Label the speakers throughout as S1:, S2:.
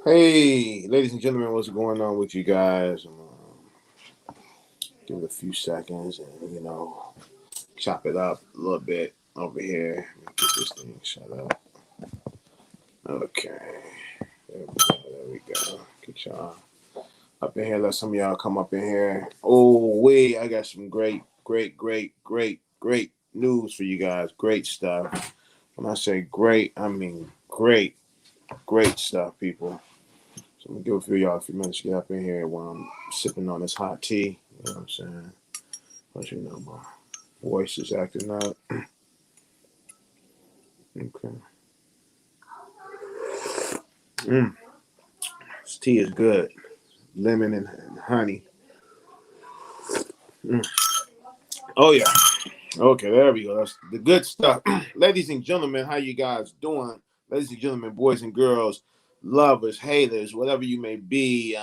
S1: Hey, ladies and gentlemen, what's going on with you guys? Give it a few seconds and chop it up a little bit over here. Let me get this thing shut up. Okay, there we go. There we go. Get y'all up in here. Let some of y'all come up in here. Oh wait, I got some great news for you guys. Great stuff. When I say great, I mean great stuff, people. So I'm gonna give a few of y'all a few minutes to get up in here while I'm sipping on this hot tea. You know what I'm saying? But my voice is acting up. Okay. This tea is good. Lemon and honey. Mm. Oh yeah. Okay, there we go. That's the good stuff. Ladies and gentlemen, how you guys doing? Ladies and gentlemen, boys and girls, lovers, haters, whatever you may be.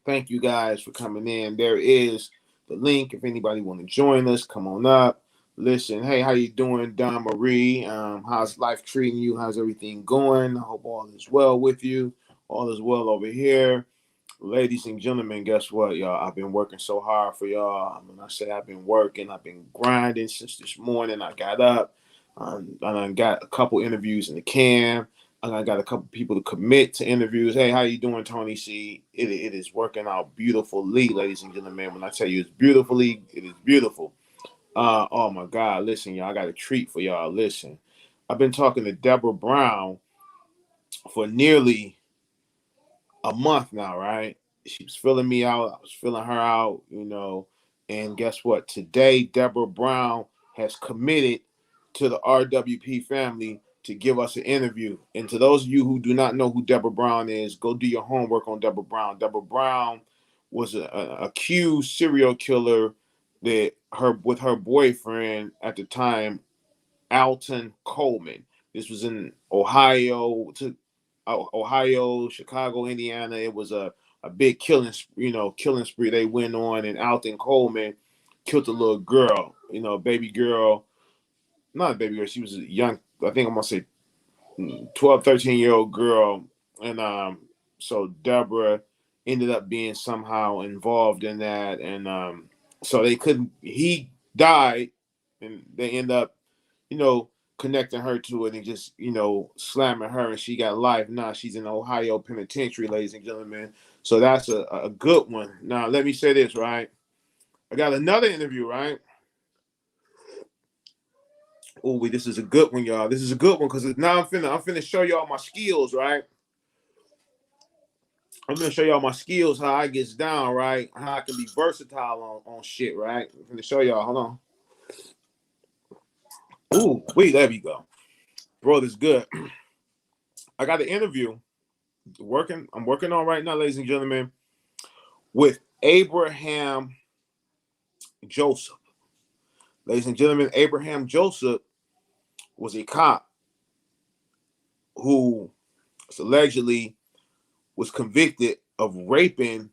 S1: Thank you guys for coming in. There is the link. If anybody want to join us, come on up. Listen, hey, how you doing, Don Marie? How's life treating you? How's everything going? I hope all is well with you. All is well over here. Ladies and gentlemen, guess what, y'all? I've been working so hard for y'all. When I say I've been working, I've been grinding since this morning. I got up. And I got a couple interviews in the can. I got a couple people to commit to interviews. Hey, how you doing, Tony C? It is working out beautifully, ladies and gentlemen. When I tell you it's beautifully, it is beautiful. Oh my God, listen, y'all, I got a treat for y'all. Listen, I've been talking to Deborah Brown for nearly a month now, right? She was filling me out. I was filling her out, And guess what? Today, Deborah Brown has committed to the RWP family to give us an interview. And to those of you who do not know who Deborah Brown is, go do your homework on Deborah Brown. Deborah Brown was an accused serial killer that with her boyfriend at the time, Alton Coleman. This was in Ohio, Chicago, Indiana. It was a big killing spree they went on, and Alton Coleman killed a little girl, baby girl, not a baby girl. She was a young, I think I'm gonna say 12, 13-year-old girl, and so Deborah ended up being somehow involved in that, and so they couldn't. He died, and they end up, you know, connecting her to it and just, slamming her, and she got life. Now she's in Ohio Penitentiary, ladies and gentlemen. So that's a good one. Now, let me say this, right? I got another interview, right? Oh, this is a good one, y'all. This is a good one because now I'm finna show y'all my skills, right? I'm gonna show y'all my skills, how I gets down, right? How I can be versatile on shit, right? I'm gonna show y'all. Hold on. Ooh, wait, there we go. Bro, this good. I got an interview I'm working on right now, ladies and gentlemen, with Abraham Joseph. Ladies and gentlemen, Abraham Joseph was a cop who allegedly was convicted of raping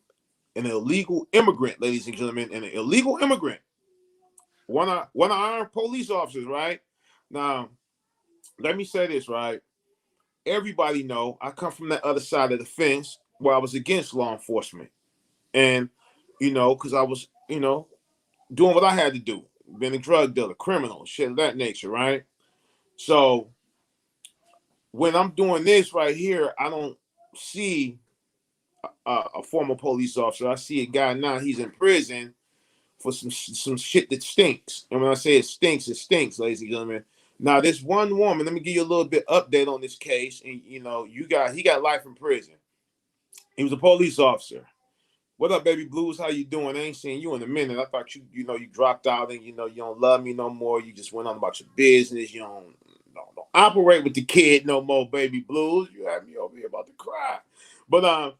S1: an illegal immigrant, ladies and gentlemen, an illegal immigrant. One of our police officers, right? Now, let me say this, right? Everybody know I come from that other side of the fence where I was against law enforcement. And, because I was, doing what I had to do, being a drug dealer, criminal, shit of that nature, right? So when I'm doing this right here, I don't see a former police officer. I see a guy now, he's in prison for some shit that stinks. And when I say it stinks, ladies and gentlemen. Now, this one woman, let me give you a little bit update on this case. And he got life in prison. He was a police officer. What up, baby blues? How you doing? I ain't seen you in a minute. I thought you dropped out and you don't love me no more. You just went on about your business. You don't operate with the kid no more, baby blues. You had me over here about to cry. But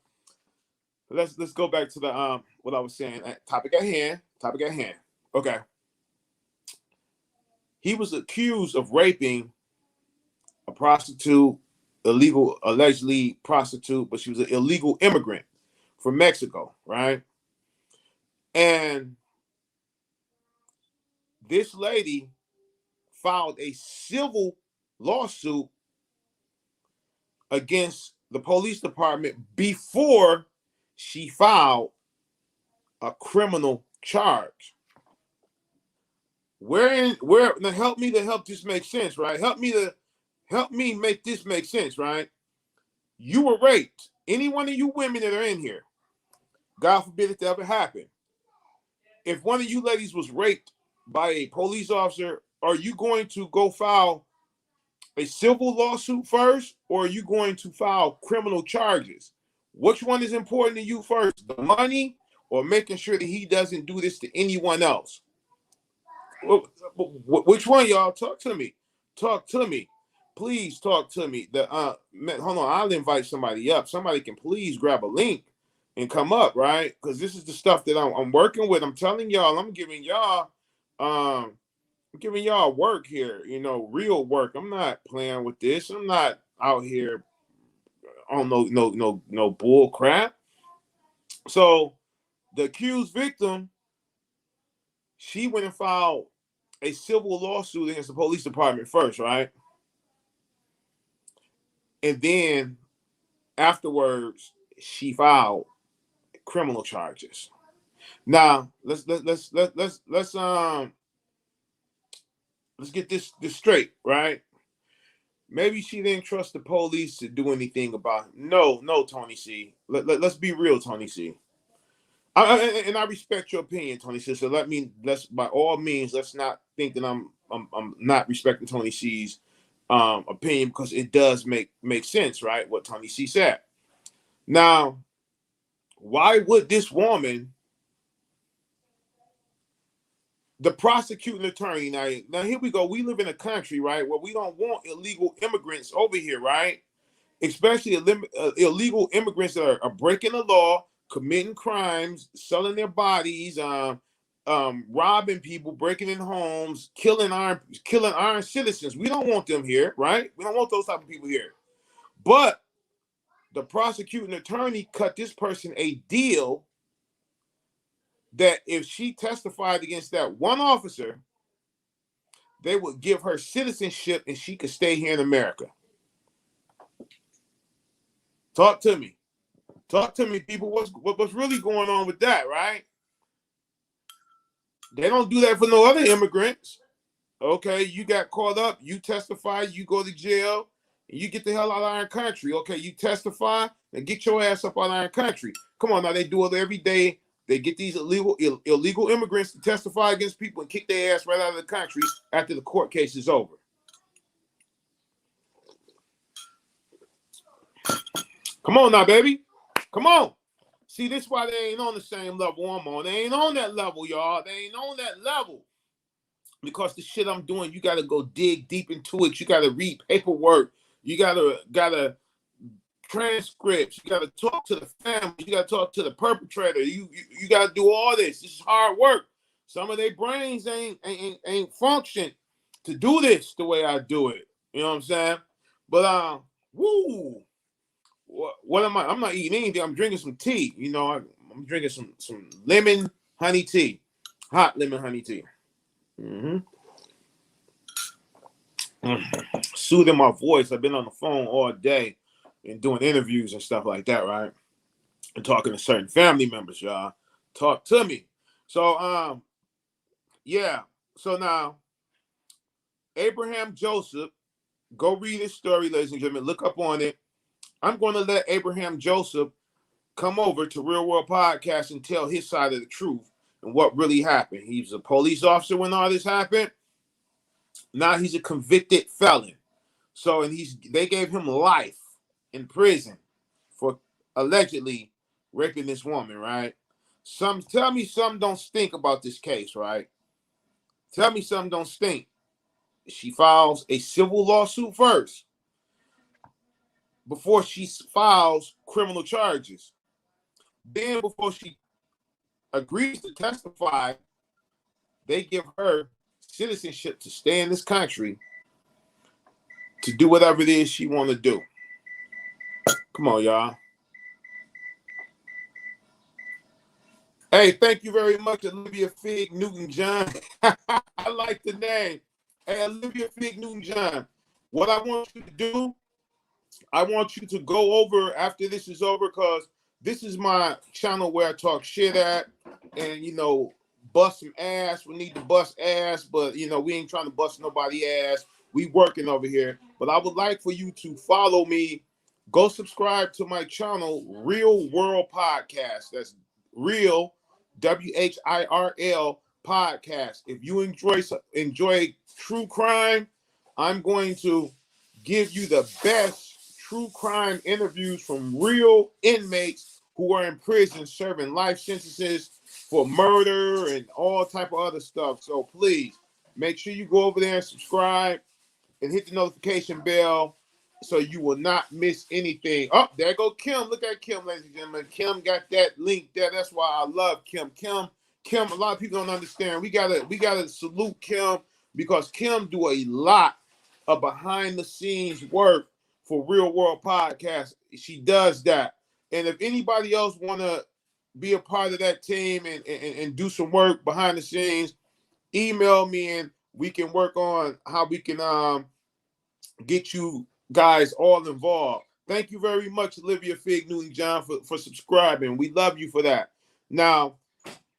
S1: let's go back to the what I was saying. Topic at hand. Topic at hand. Okay. He was accused of raping a prostitute, allegedly prostitute, but she was an illegal immigrant from Mexico, right? And this lady filed a civil lawsuit against the police department before she filed a criminal charge. Where now help me to help this make sense, right? Help me make this make sense, right? You were raped. Any one of you women that are in here, God forbid it to ever happen. If one of you ladies was raped by a police officer, are you going to go file a civil lawsuit first, or are you going to file criminal charges? Which one is important to you first, the money or making sure that he doesn't do this to anyone else? Which one, y'all? Talk to me. Talk to me. Please talk to me. Hold on, I'll invite somebody up. Somebody can please grab a link and come up, right? Because this is the stuff that I'm working with. I'm telling y'all, I'm giving y'all work here, real work. I'm not playing with this. I'm not out here on no bull crap. So the accused victim, she went and filed a civil lawsuit against the police department first, right? And then afterwards, she filed criminal charges. Now let's get this straight, right? Maybe she didn't trust the police to do anything about it. No, Tony C. Let's be real, Tony C. And I respect your opinion, Tony C. So let's by all means, let's not think that I'm not respecting Tony C's opinion, because it does make sense, right? What Tony C said. Now, why would this woman, the prosecuting attorney, now here we go. We live in a country, right, where we don't want illegal immigrants over here, right? Especially illegal immigrants that are breaking the law, committing crimes, selling their bodies, robbing people, breaking in homes, killing our citizens. We don't want them here, right? We don't want those type of people here. But the prosecuting attorney cut this person a deal that if she testified against that one officer, they would give her citizenship and she could stay here in America. Talk to me. Talk to me, people. What's really going on with that, right? They don't do that for no other immigrants. Okay, you got caught up, you testify, you go to jail, and you get the hell out of our country. Okay, you testify and get your ass up out of our country. Come on now, they do it every day. They get these illegal immigrants to testify against people and kick their ass right out of the country after the court case is over. Come on now, baby. Come on. See, this is why they ain't on the same level I'm on. They ain't on that level, y'all. They ain't on that level. Because the shit I'm doing, you got to go dig deep into it. You got to read paperwork. You got to transcripts. You got to talk to the family. You got to talk to the perpetrator. You got to do all this. This is hard work. Some of their brains ain't function to do this the way I do it. You know what I'm saying? But what am I? I'm not eating anything. I'm drinking some tea. I'm drinking some lemon honey tea, hot lemon honey tea. Soothing my voice. I've been on the phone all day and doing interviews and stuff like that, right? And talking to certain family members, y'all. Talk to me. So, yeah. So now, Abraham Joseph, go read his story, ladies and gentlemen. Look up on it. I'm going to let Abraham Joseph come over to Real World Podcast and tell his side of the truth and what really happened. He was a police officer when all this happened. Now he's a convicted felon. So, and they gave him life in prison for allegedly raping this woman, right? Tell me something don't stink about this case, right? Tell me something don't stink. She files a civil lawsuit first before she files criminal charges. Then before she agrees to testify, they give her citizenship to stay in this country to do whatever it is she want to do. Come on, y'all. Hey, thank you very much, Olivia Fig Newton-John. I like the name. Hey, Olivia Fig Newton-John. What I want you to do I want you to go over after this is over, because this is my channel where I talk shit at and, bust some ass. We need to bust ass, but, we ain't trying to bust nobody ass. We working over here. But I would like for you to follow me. Go subscribe to my channel, Real World Podcast. That's Real, WHIRL Podcast. If you enjoy true crime, I'm going to give you the best true crime interviews from real inmates who are in prison serving life sentences for murder and all type of other stuff. So please make sure you go over there and subscribe and hit the notification bell so you will not miss anything. Oh, there go Kim. Look at Kim, ladies and gentlemen. Kim got that link there. That's why I love Kim. Kim, a lot of people don't understand. We gotta salute Kim, because Kim do a lot of behind the scenes work for Real World Podcast. She does that. And if anybody else want to be a part of that team and do some work behind the scenes, email me and we can work on how we can get you guys all involved. Thank you very much, Olivia Fig Newton John, for subscribing. We love you for that. Now,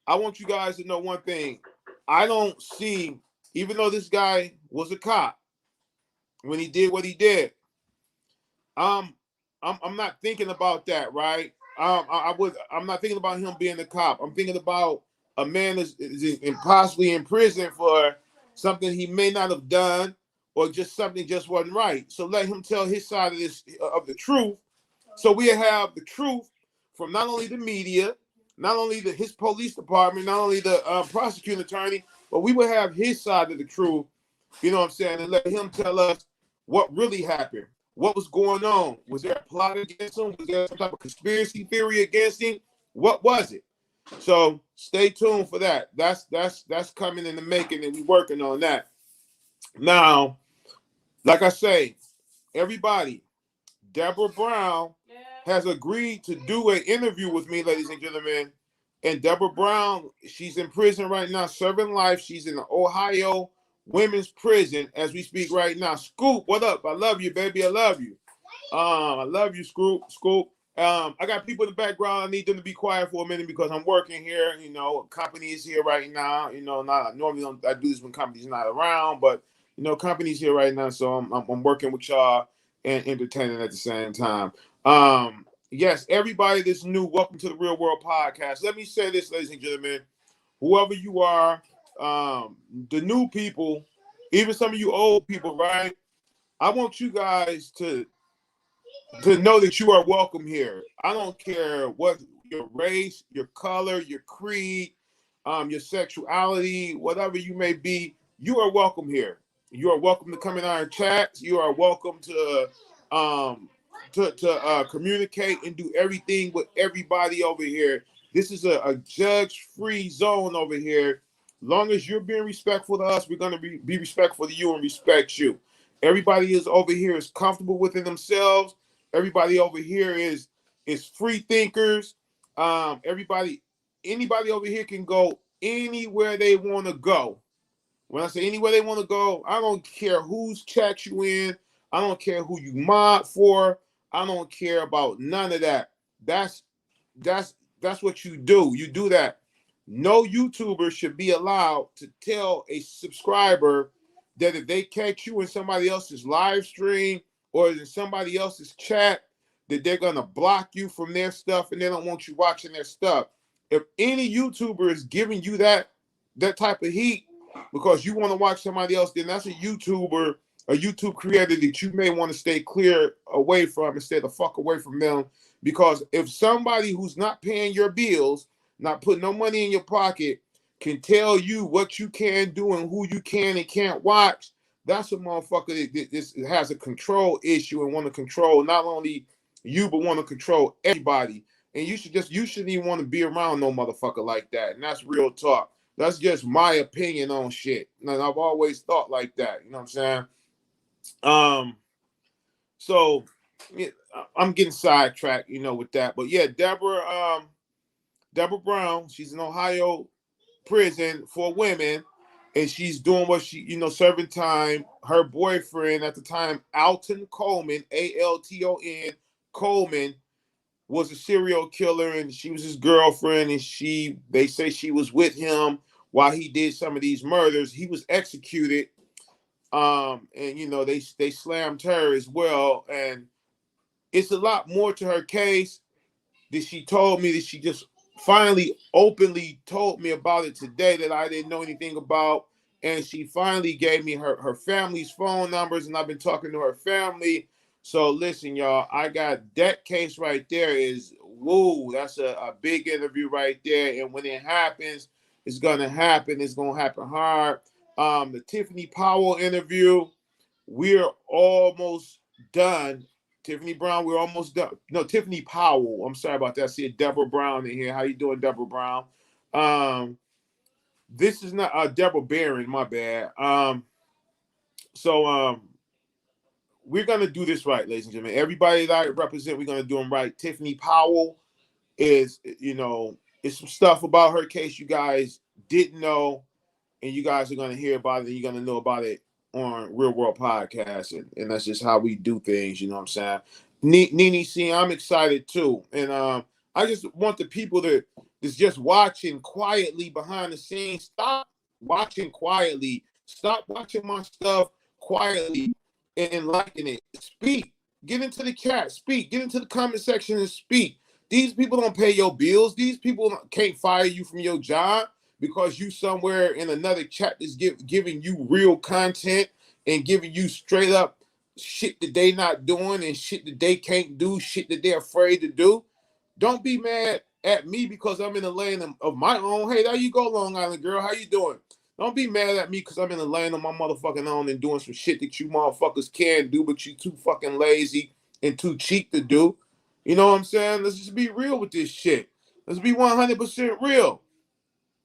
S1: I want you guys to know one thing. I don't see, even though this guy was a cop when he did what he did, I'm not thinking about that, right? I'm not thinking about him being a cop. I'm thinking about a man is possibly in prison for something he may not have done, or just something just wasn't right. So let him tell his side of the truth. So we have the truth from not only the media, not only his police department, not only the prosecuting attorney, but we will have his side of the truth. You know what I'm saying? And let him tell us what really happened. What was going on? Was there a plot against him? Was there some type of conspiracy theory against him? What was it? So stay tuned for that. That's coming in the making, and we're working on that. Now, like I say, everybody, Deborah Brown has agreed to do an interview with me, ladies and gentlemen. And Deborah Brown, she's in prison right now, serving life. She's in the Ohio women's prison as we speak right now. Scoop, what up? I love you, baby. I love you. I love you, Scoop. I got people in the background. I need them to be quiet for a minute because I'm working here. Company is here right now. Not normally I do this when company's not around, but company's here right now, so I'm working with y'all and entertaining at the same time. Yes, everybody that's new, welcome to the Real World Podcast. Let me say this, ladies and gentlemen, whoever you are, the new people, even some of you old people, right? I want you guys to know that you are welcome here. I don't care what your race, your color, your creed, your sexuality, whatever you may be, you are welcome here. You are welcome to come in our chats. You are welcome to communicate and do everything with everybody over here. This is a judge-free zone over here. Long as you're being respectful to us, we're going to be respectful to you and respect you. Everybody is over here is comfortable within themselves. Everybody over here is free thinkers. Anybody over here can go anywhere they want to go. When I say anywhere they want to go, I don't care whose chat you in. I don't care who you mod for. I don't care about none of that. That's what you do. You do that. No YouTuber should be allowed to tell a subscriber that if they catch you in somebody else's live stream or in somebody else's chat, that they're gonna block you from their stuff and they don't want you watching their stuff. If any YouTuber is giving you that type of heat because you want to watch somebody else, then that's a YouTuber, a YouTube creator that you may want to stay clear away from and stay the fuck away from them. Because if somebody who's not paying your bills, not putting no money in your pocket, can tell you what you can do and who you can and can't watch, that's a motherfucker that has a control issue and want to control not only you, but want to control everybody. And you shouldn't even want to be around no motherfucker like that. And that's real talk. That's just my opinion on shit. And I've always thought like that. You know what I'm saying? So yeah, I'm getting sidetracked, with that. But yeah, Deborah Brown, she's in Ohio prison for women. and she's doing what she, serving time. Her boyfriend at the time, Alton Coleman, Alton Coleman, was a serial killer, and she was his girlfriend, and they say she was with him while he did some of these murders. He was executed, and they slammed her as well, and it's a lot more to her case that she told me, that she just finally openly told me about it today, that I didn't know anything about. And she finally gave me her family's phone numbers, and I've been talking to her family. So listen, y'all, I got that case right there. Is woo, that's a big interview right there. And when it happens, it's gonna happen. It's gonna happen hard. The Tiffany Powell interview, we're almost done. Tiffany Brown, we're almost done. No, Tiffany Powell. I'm sorry about that. I see Deborah Brown in here. How you doing, Deborah Brown? This is not Deborah Barron, my bad. So we're gonna do this right, ladies and gentlemen. Everybody that I represent, we're gonna do them right. Tiffany Powell is, it's some stuff about her case you guys didn't know, and you guys are gonna hear about it, and you're gonna know about it on Real World Podcast, and that's just how we do things. You know what I'm saying? Nene C, I'm excited too, and I just want the people that's just watching quietly behind the scenes, stop watching quietly, stop watching my stuff quietly, and liking it. Speak, get into the chat, speak, get into the comment section and speak. These people don't pay your bills. These people can't fire you from your job because you somewhere in another chat is giving you real content and giving you straight up shit that they not doing and shit that they can't do, shit that they're afraid to do. Don't be mad at me because I'm in the lane of my own. Hey, there you go, Long Island girl. How you doing? Don't be mad at me because I'm in the lane of my motherfucking own and doing some shit that you motherfuckers can do, but you too fucking lazy and too cheap to do. You know what I'm saying? Let's just be real with this shit. Let's be 100% real.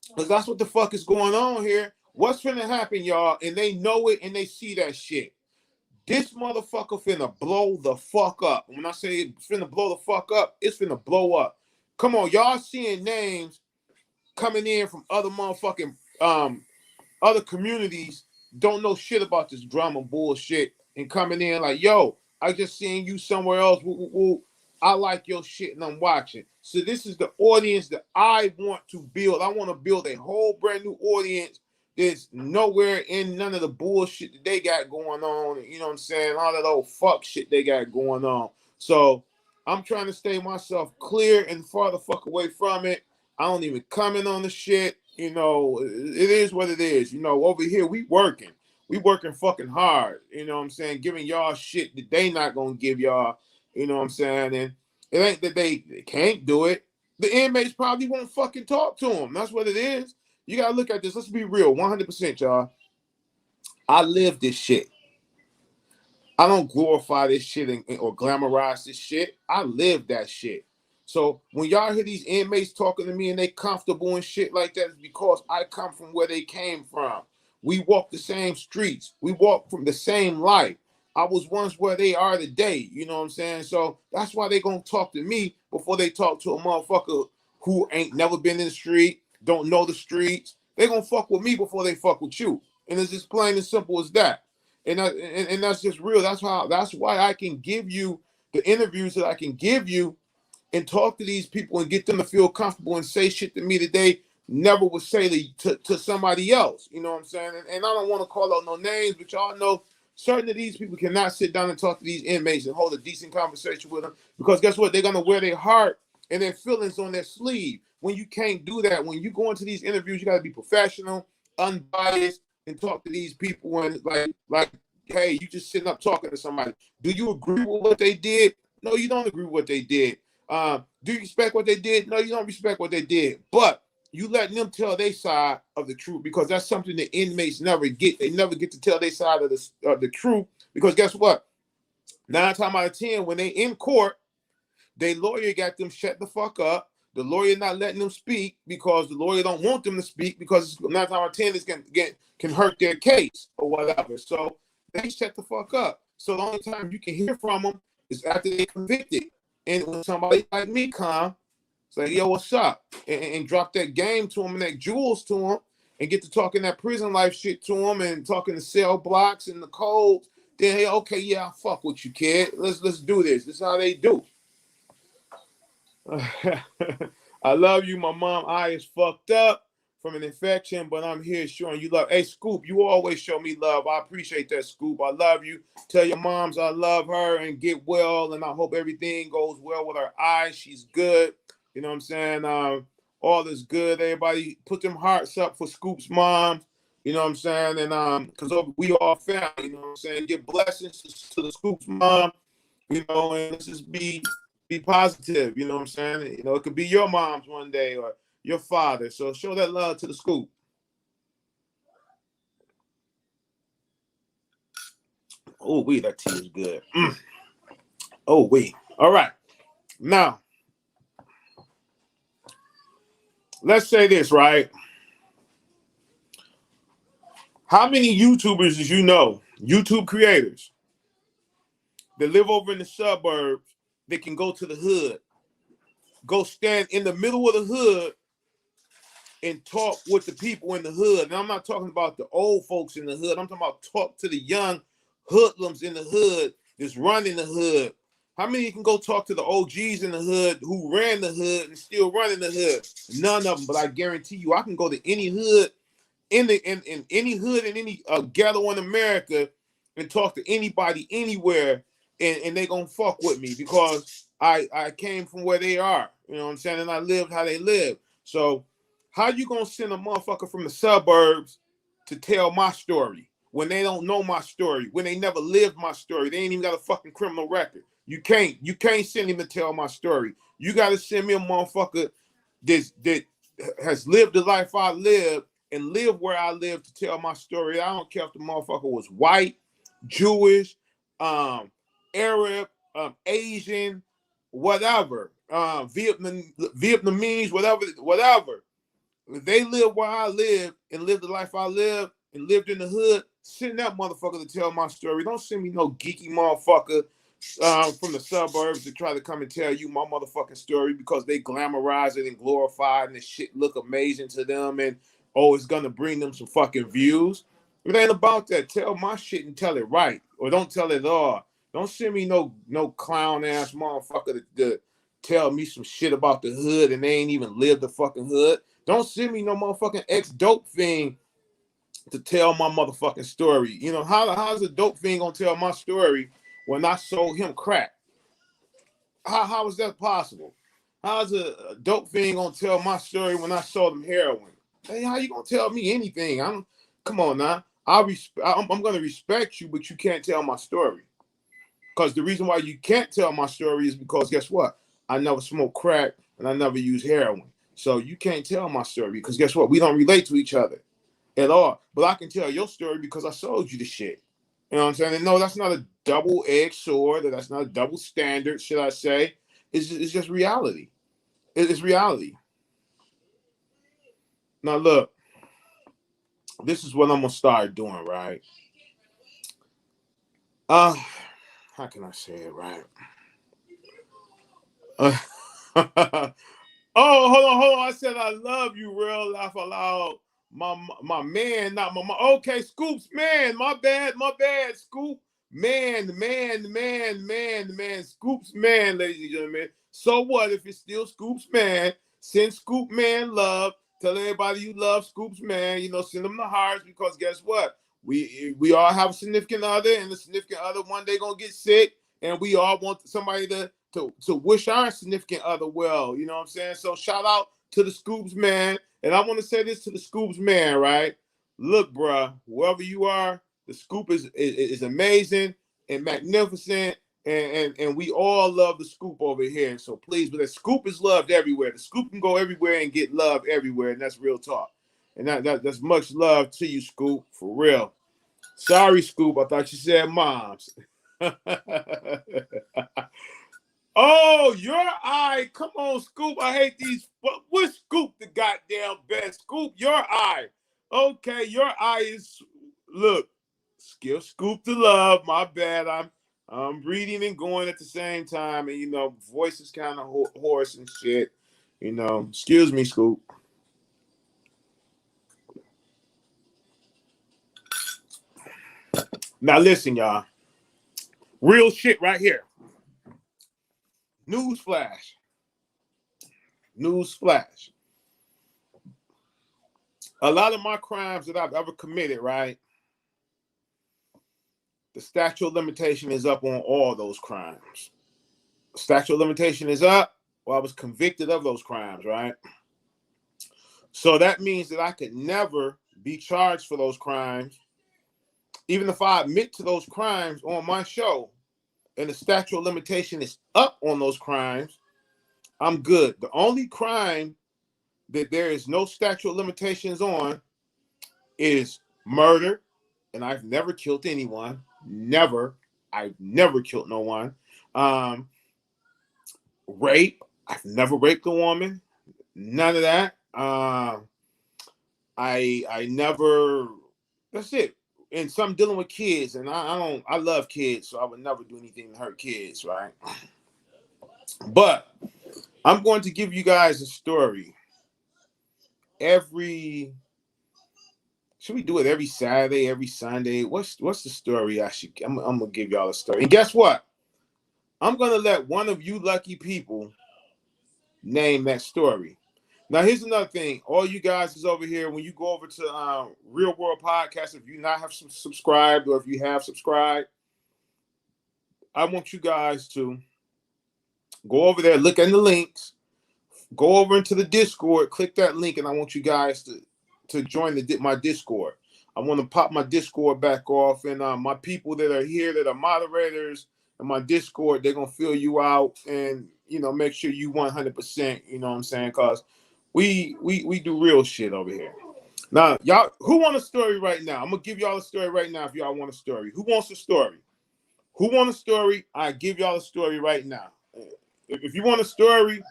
S1: Because that's what the fuck is going on here. What's finna happen, y'all? And they know it and they see that shit. This motherfucker finna blow the fuck up. When I say it's finna blow the fuck up, it's finna blow up. Come on, y'all seeing names coming in from other motherfucking other communities, don't know shit about this drama bullshit, and coming in like, yo, I just seen you somewhere else. Woo, woo, woo. I like your shit and I'm watching. So this is the audience that I want to build. I want to build a whole brand new audience that's nowhere in none of the bullshit that they got going on. You know what I'm saying? All that old fuck shit they got going on. So I'm trying to stay myself clear and far the fuck away from it. I don't even comment on the shit. It is what it is. Over here we working. We working fucking hard. You know what I'm saying? Giving y'all shit that they not gonna give y'all. You know what I'm saying? And it ain't that they can't do it. The inmates probably won't fucking talk to them. That's what it is. You gotta look at this. Let's be real, 100%, y'all. I live this shit. I don't glorify this shit or glamorize this shit. I live that shit. So when y'all hear these inmates talking to me and they comfortable and shit like that, it's because I come from where they came from. We walk the same streets. We walk from the same life. I was once where they are today. You know what I'm saying? So that's why they gonna talk to me before they talk to a motherfucker who ain't never been in the street, don't know the streets. They gonna fuck with me before they fuck with you. And it's just plain and simple as that. And that's just real. That's why I can give you the interviews that I can give you and talk to these people and get them to feel comfortable and say shit to me that they never would say to somebody else. You know what I'm saying? And I don't want to call out no names, but y'all know certain of these people cannot sit down and talk to these inmates and hold a decent conversation with them, because guess what? They're going to wear their heart and their feelings on their sleeve. When you can't do that, when you go into these interviews, you got to be professional, unbiased, and talk to these people and like, hey, you just sitting up talking to somebody. Do you agree with what they did? No, you don't agree with what they did. Do you respect what they did? No, you don't respect what they did. But you letting them tell their side of the truth, because that's something the inmates never get. They never get to tell their side of the truth, because guess what? 9 times out of 10, when they in court, their lawyer got them shut the fuck up. The lawyer not letting them speak because the lawyer don't want them to speak, because 9 times out of 10 is can hurt their case or whatever. So they shut the fuck up. So the only time you can hear from them is after they convicted. And when somebody like me come, say, yo, what's up? And drop that game to them and that jewels to them, and get to talking that prison life shit to them and talking the cell blocks and the codes, then hey, okay, yeah, I fuck with you, kid. Let's do this. This is how they do. I love you. My mom eye is fucked up from an infection, but I'm here showing you love. Hey, Scoop, you always show me love. I appreciate that, Scoop. I love you. Tell your moms I love her and get well, and I hope everything goes well with her eye. She's good. You know what I'm saying? All is good. Everybody put them hearts up for Scoop's mom. You know what I'm saying? And because we all family, you know what I'm saying? Give blessings to the Scoop's mom, you know, and let's just be positive, you know what I'm saying? You know, it could be your mom's one day or your father. So show that love to the Scoop. Oh, wait, that tea is good. Oh, wait. All right. Now, let's say this, right? How many YouTubers as you know, YouTube creators, that live over in the suburbs, they can go to the hood, go stand in the middle of the hood and talk with the people in the hood? And I'm not talking about the old folks in the hood. I'm talking about talk to the young hoodlums in the hood that's running the hood. How many can go talk to the OGs in the hood who ran the hood and still running the hood? None of them. But I guarantee you, I can go to any hood in any hood in any ghetto in America and talk to anybody anywhere, and they gonna fuck with me because I came from where they are. You know what I'm saying? And I lived how they live. So how you gonna send a motherfucker from the suburbs to tell my story when they don't know my story, when they never lived my story? They ain't even got a fucking criminal record. You can't send him to tell my story. You gotta send me a motherfucker that has lived the life I lived and live where I live to tell my story. I don't care if the motherfucker was white, Jewish, Arab, Asian, whatever, Vietnamese, whatever. If they live where I live and live the life I live and lived in the hood, send that motherfucker to tell my story. Don't send me no geeky motherfucker from the suburbs to try to come and tell you my motherfucking story because they glamorize it and glorify it and the shit look amazing to them and oh, it's gonna bring them some fucking views. It ain't about that. Tell my shit and tell it right, or don't tell it at all. Don't send me no clown ass motherfucker to tell me some shit about the hood and they ain't even lived the fucking hood. Don't send me no motherfucking ex-dope thing to tell my motherfucking story. You know, how's a dope thing gonna tell my story when I sold him crack? How is that possible? How's a dope thing gonna tell my story when I sold him heroin? Hey, how you gonna tell me anything? Come on now. I'm gonna respect you, but you can't tell my story. Because the reason why you can't tell my story is because guess what? I never smoked crack and I never used heroin. So you can't tell my story because guess what? We don't relate to each other at all. But I can tell your story because I sold you the shit. You know what I'm saying? And no, that's not a double-edged sword, or that's not a double standard, should I say. It's just reality. It's reality. Now look, this is what I'm gonna start doing, right? How can I say it right? Oh, hold on. I said I love you, real laugh aloud. My man, not my mom. Okay, Scoops, man. My bad, Scoop. Man. Scoops, man, ladies and gentlemen. So what if it's still Scoops, man? Send Scoop, man, love. Tell everybody you love Scoops, man. You know, send them the hearts because guess what? We all have a significant other, and the significant other one day gonna get sick, and we all want somebody to wish our significant other well. You know what I'm saying? So shout out to the Scoops, man. And I want to say this to the Scoops, man, right? Look, bruh, wherever you are, the Scoop is amazing and magnificent. And we all love the Scoop over here. So please, but the Scoop is loved everywhere. The Scoop can go everywhere and get love everywhere. And that's real talk. And that's much love to you, Scoop, for real. Sorry, Scoop. I thought you said moms. Oh, your eye. Come on, Scoop. I hate these. What Scoop the goddamn best? Scoop, your eye. Okay, your eye is look. Skill Scoop the love. My bad. I'm breathing and going at the same time. And you know, voice is kind of hoarse and shit. You know, excuse me, Scoop. Now listen, y'all. Real shit right here. News flash. News flash. A lot of my crimes that I've ever committed, right? The statute of limitation is up on all those crimes. Statute of limitation is up. Well, I was convicted of those crimes, right? So that means that I could never be charged for those crimes. Even if I admit to those crimes on my show and the statute of limitation is up on those crimes, I'm good. The only crime that there is no statute of limitations on is murder. And I've never killed anyone. Never. I've never killed no one. Rape. I've never raped a woman. None of that. I never. That's it. And some dealing with kids, and I love kids, so I would never do anything to hurt kids, right? But I'm going to give you guys a story. Should we do it every Saturday, every Sunday? What's the story? I'm gonna give y'all a story. And guess what? I'm gonna let one of you lucky people name that story. Now, here's another thing. All you guys is over here. When you go over to Real World Podcast, if you not have subscribed or if you have subscribed, I want you guys to go over there, look at the links, go over into the Discord, click that link, and I want you guys to join my Discord. I want to pop my Discord back off, and my people that are here that are moderators in my Discord, they're gonna fill you out and make sure you 100%. You know what I'm saying? Cause we do real shit over here. Now, y'all, who want a story right now? I'm gonna give y'all a story right now if y'all want a story. Who wants a story? Who want a story? I give y'all a story right now. If you want a story,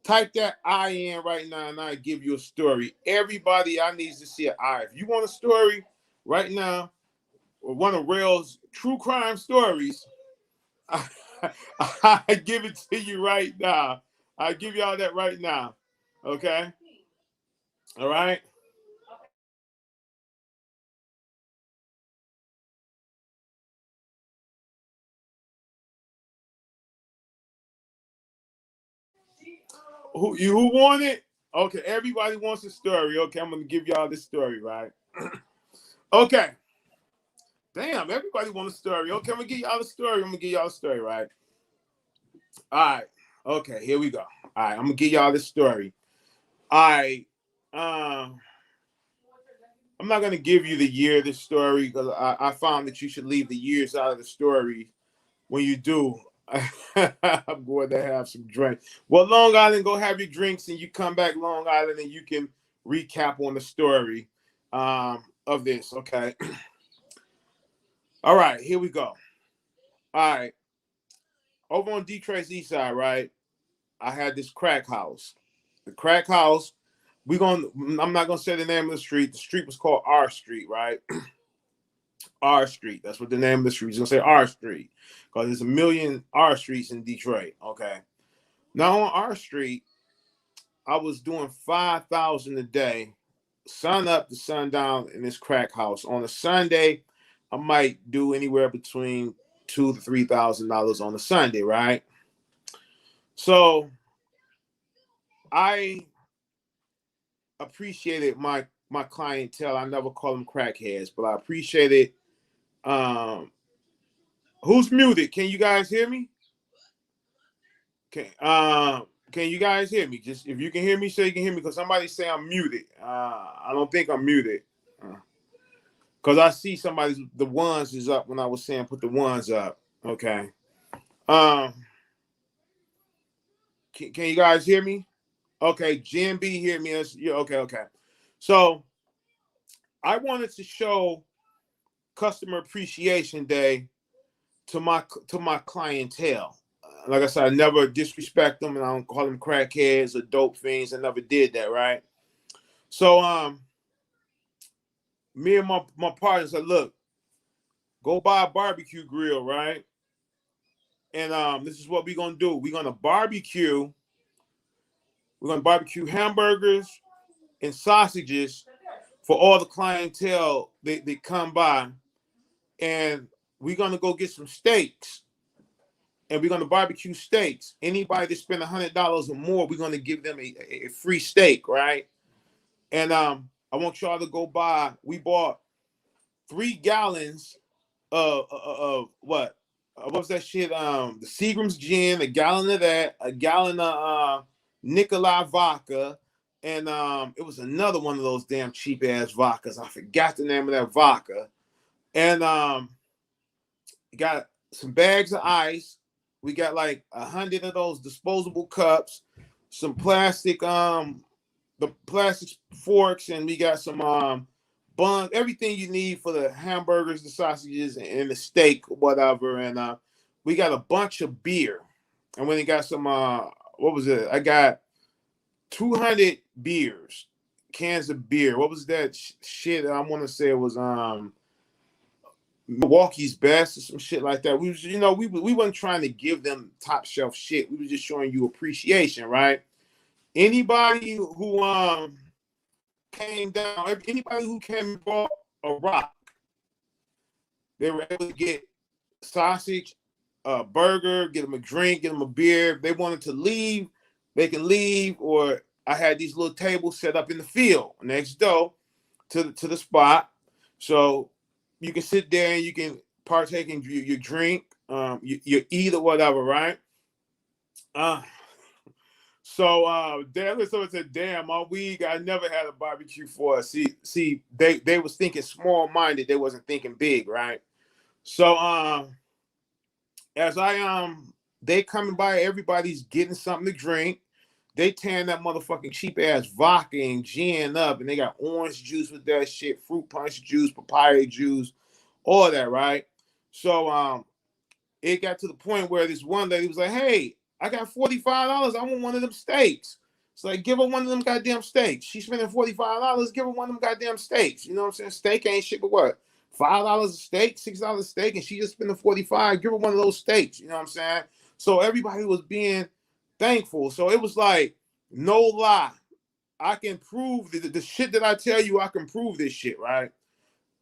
S1: type that I in right now and I give you a story. Everybody, I need to see an eye. If you want a story right now, or one of Rail's true crime stories, I give it to you right now. I give y'all that right now. Okay? All right? Who want it? Okay, everybody wants a story. Okay, I'm gonna give y'all this story, right? Okay. Damn, everybody wants a story. Okay, I'm gonna give y'all a story. Right? All right. Okay, here we go. All right, I'm gonna give y'all this story. All right. I'm not gonna give you the year of this story because I found that you should leave the years out of the story. When you do, I'm going to have some drinks. Well, Long Island, go have your drinks, and you come back Long Island, and you can recap on the story of this. Okay. All right, here we go. All right, over on Detroit's east side, right? I had this crack house. The crack house. I'm not gonna say the name of the street. The street was called R Street, right? R Street. That's what the name of the street is. Gonna say R Street because there's a million R Streets in Detroit. Okay. Now on R Street, I was doing 5,000 a day, sun up to sundown in this crack house. On a Sunday, I might do anywhere between $2,000 to $3,000 on a Sunday, right? So I appreciated my clientele. I never call them crackheads, but I appreciated. Who's muted? Can you guys hear me? Can you guys hear me? Just if you can hear me, say you can hear me because somebody say I'm muted. I don't think I'm muted. Because I see the ones is up when I was saying put the ones up. Okay. Can you guys hear me? Okay, Jim B hear me. Yeah, okay. So I wanted to show Customer Appreciation Day to my clientele. Like I said, I never disrespect them and I don't call them crackheads or dope fiends. I never did that, right? So me and my partner said, look, go buy a barbecue grill, right? And this is what we're gonna do. We're gonna barbecue hamburgers and sausages for all the clientele that come by. and we're gonna go get some steaks, and we're gonna barbecue steaks. Anybody that spend $100 or more, we're gonna give them a free steak, right? And I want y'all to go buy. We bought 3 gallons of what? What was that shit? The Seagram's gin, a gallon of that, a gallon of Nikolai vodka, and it was another one of those damn cheap ass vodkas. I forgot the name of that vodka. And got some bags of ice. We got like 100 of those disposable cups, some plastic the plastic forks, and we got some buns, everything you need for the hamburgers, the sausages, and the steak, whatever. And we got a bunch of beer. And when we got some what was it? I got 200 beers, cans of beer. What was that shit? I want to say it was Milwaukee's Best or some shit like that. We was, we weren't trying to give them top shelf shit. We were just showing you appreciation, right? Anybody who came down, anybody who came and bought a rock, they were able to get sausage, a burger, get them a drink, get them a beer. If they wanted to leave, they can leave. Or I had these little tables set up in the field next door to the spot, so you can sit there and you can partake in your drink, you eat or whatever, right? So someone said, "Damn, my weed, I never had a barbecue for us." See, they was thinking small minded. They wasn't thinking big, right? So as they coming by, everybody's getting something to drink. They tearing that motherfucking cheap ass vodka and gin up, and they got orange juice with that shit, fruit punch juice, papaya juice, all that, right? So it got to the point where this one lady was like, "Hey, I got $45. I want one of them steaks." It's like, give her one of them goddamn steaks. She's spending $45. Give her one of them goddamn steaks. You know what I'm saying? Steak ain't shit, but what? $5 a steak, $6 a steak, and she just spending 45. Give her one of those steaks. You know what I'm saying? So everybody was being thankful. So it was like, no lie, I can prove the shit that I tell you. I can prove this shit, right?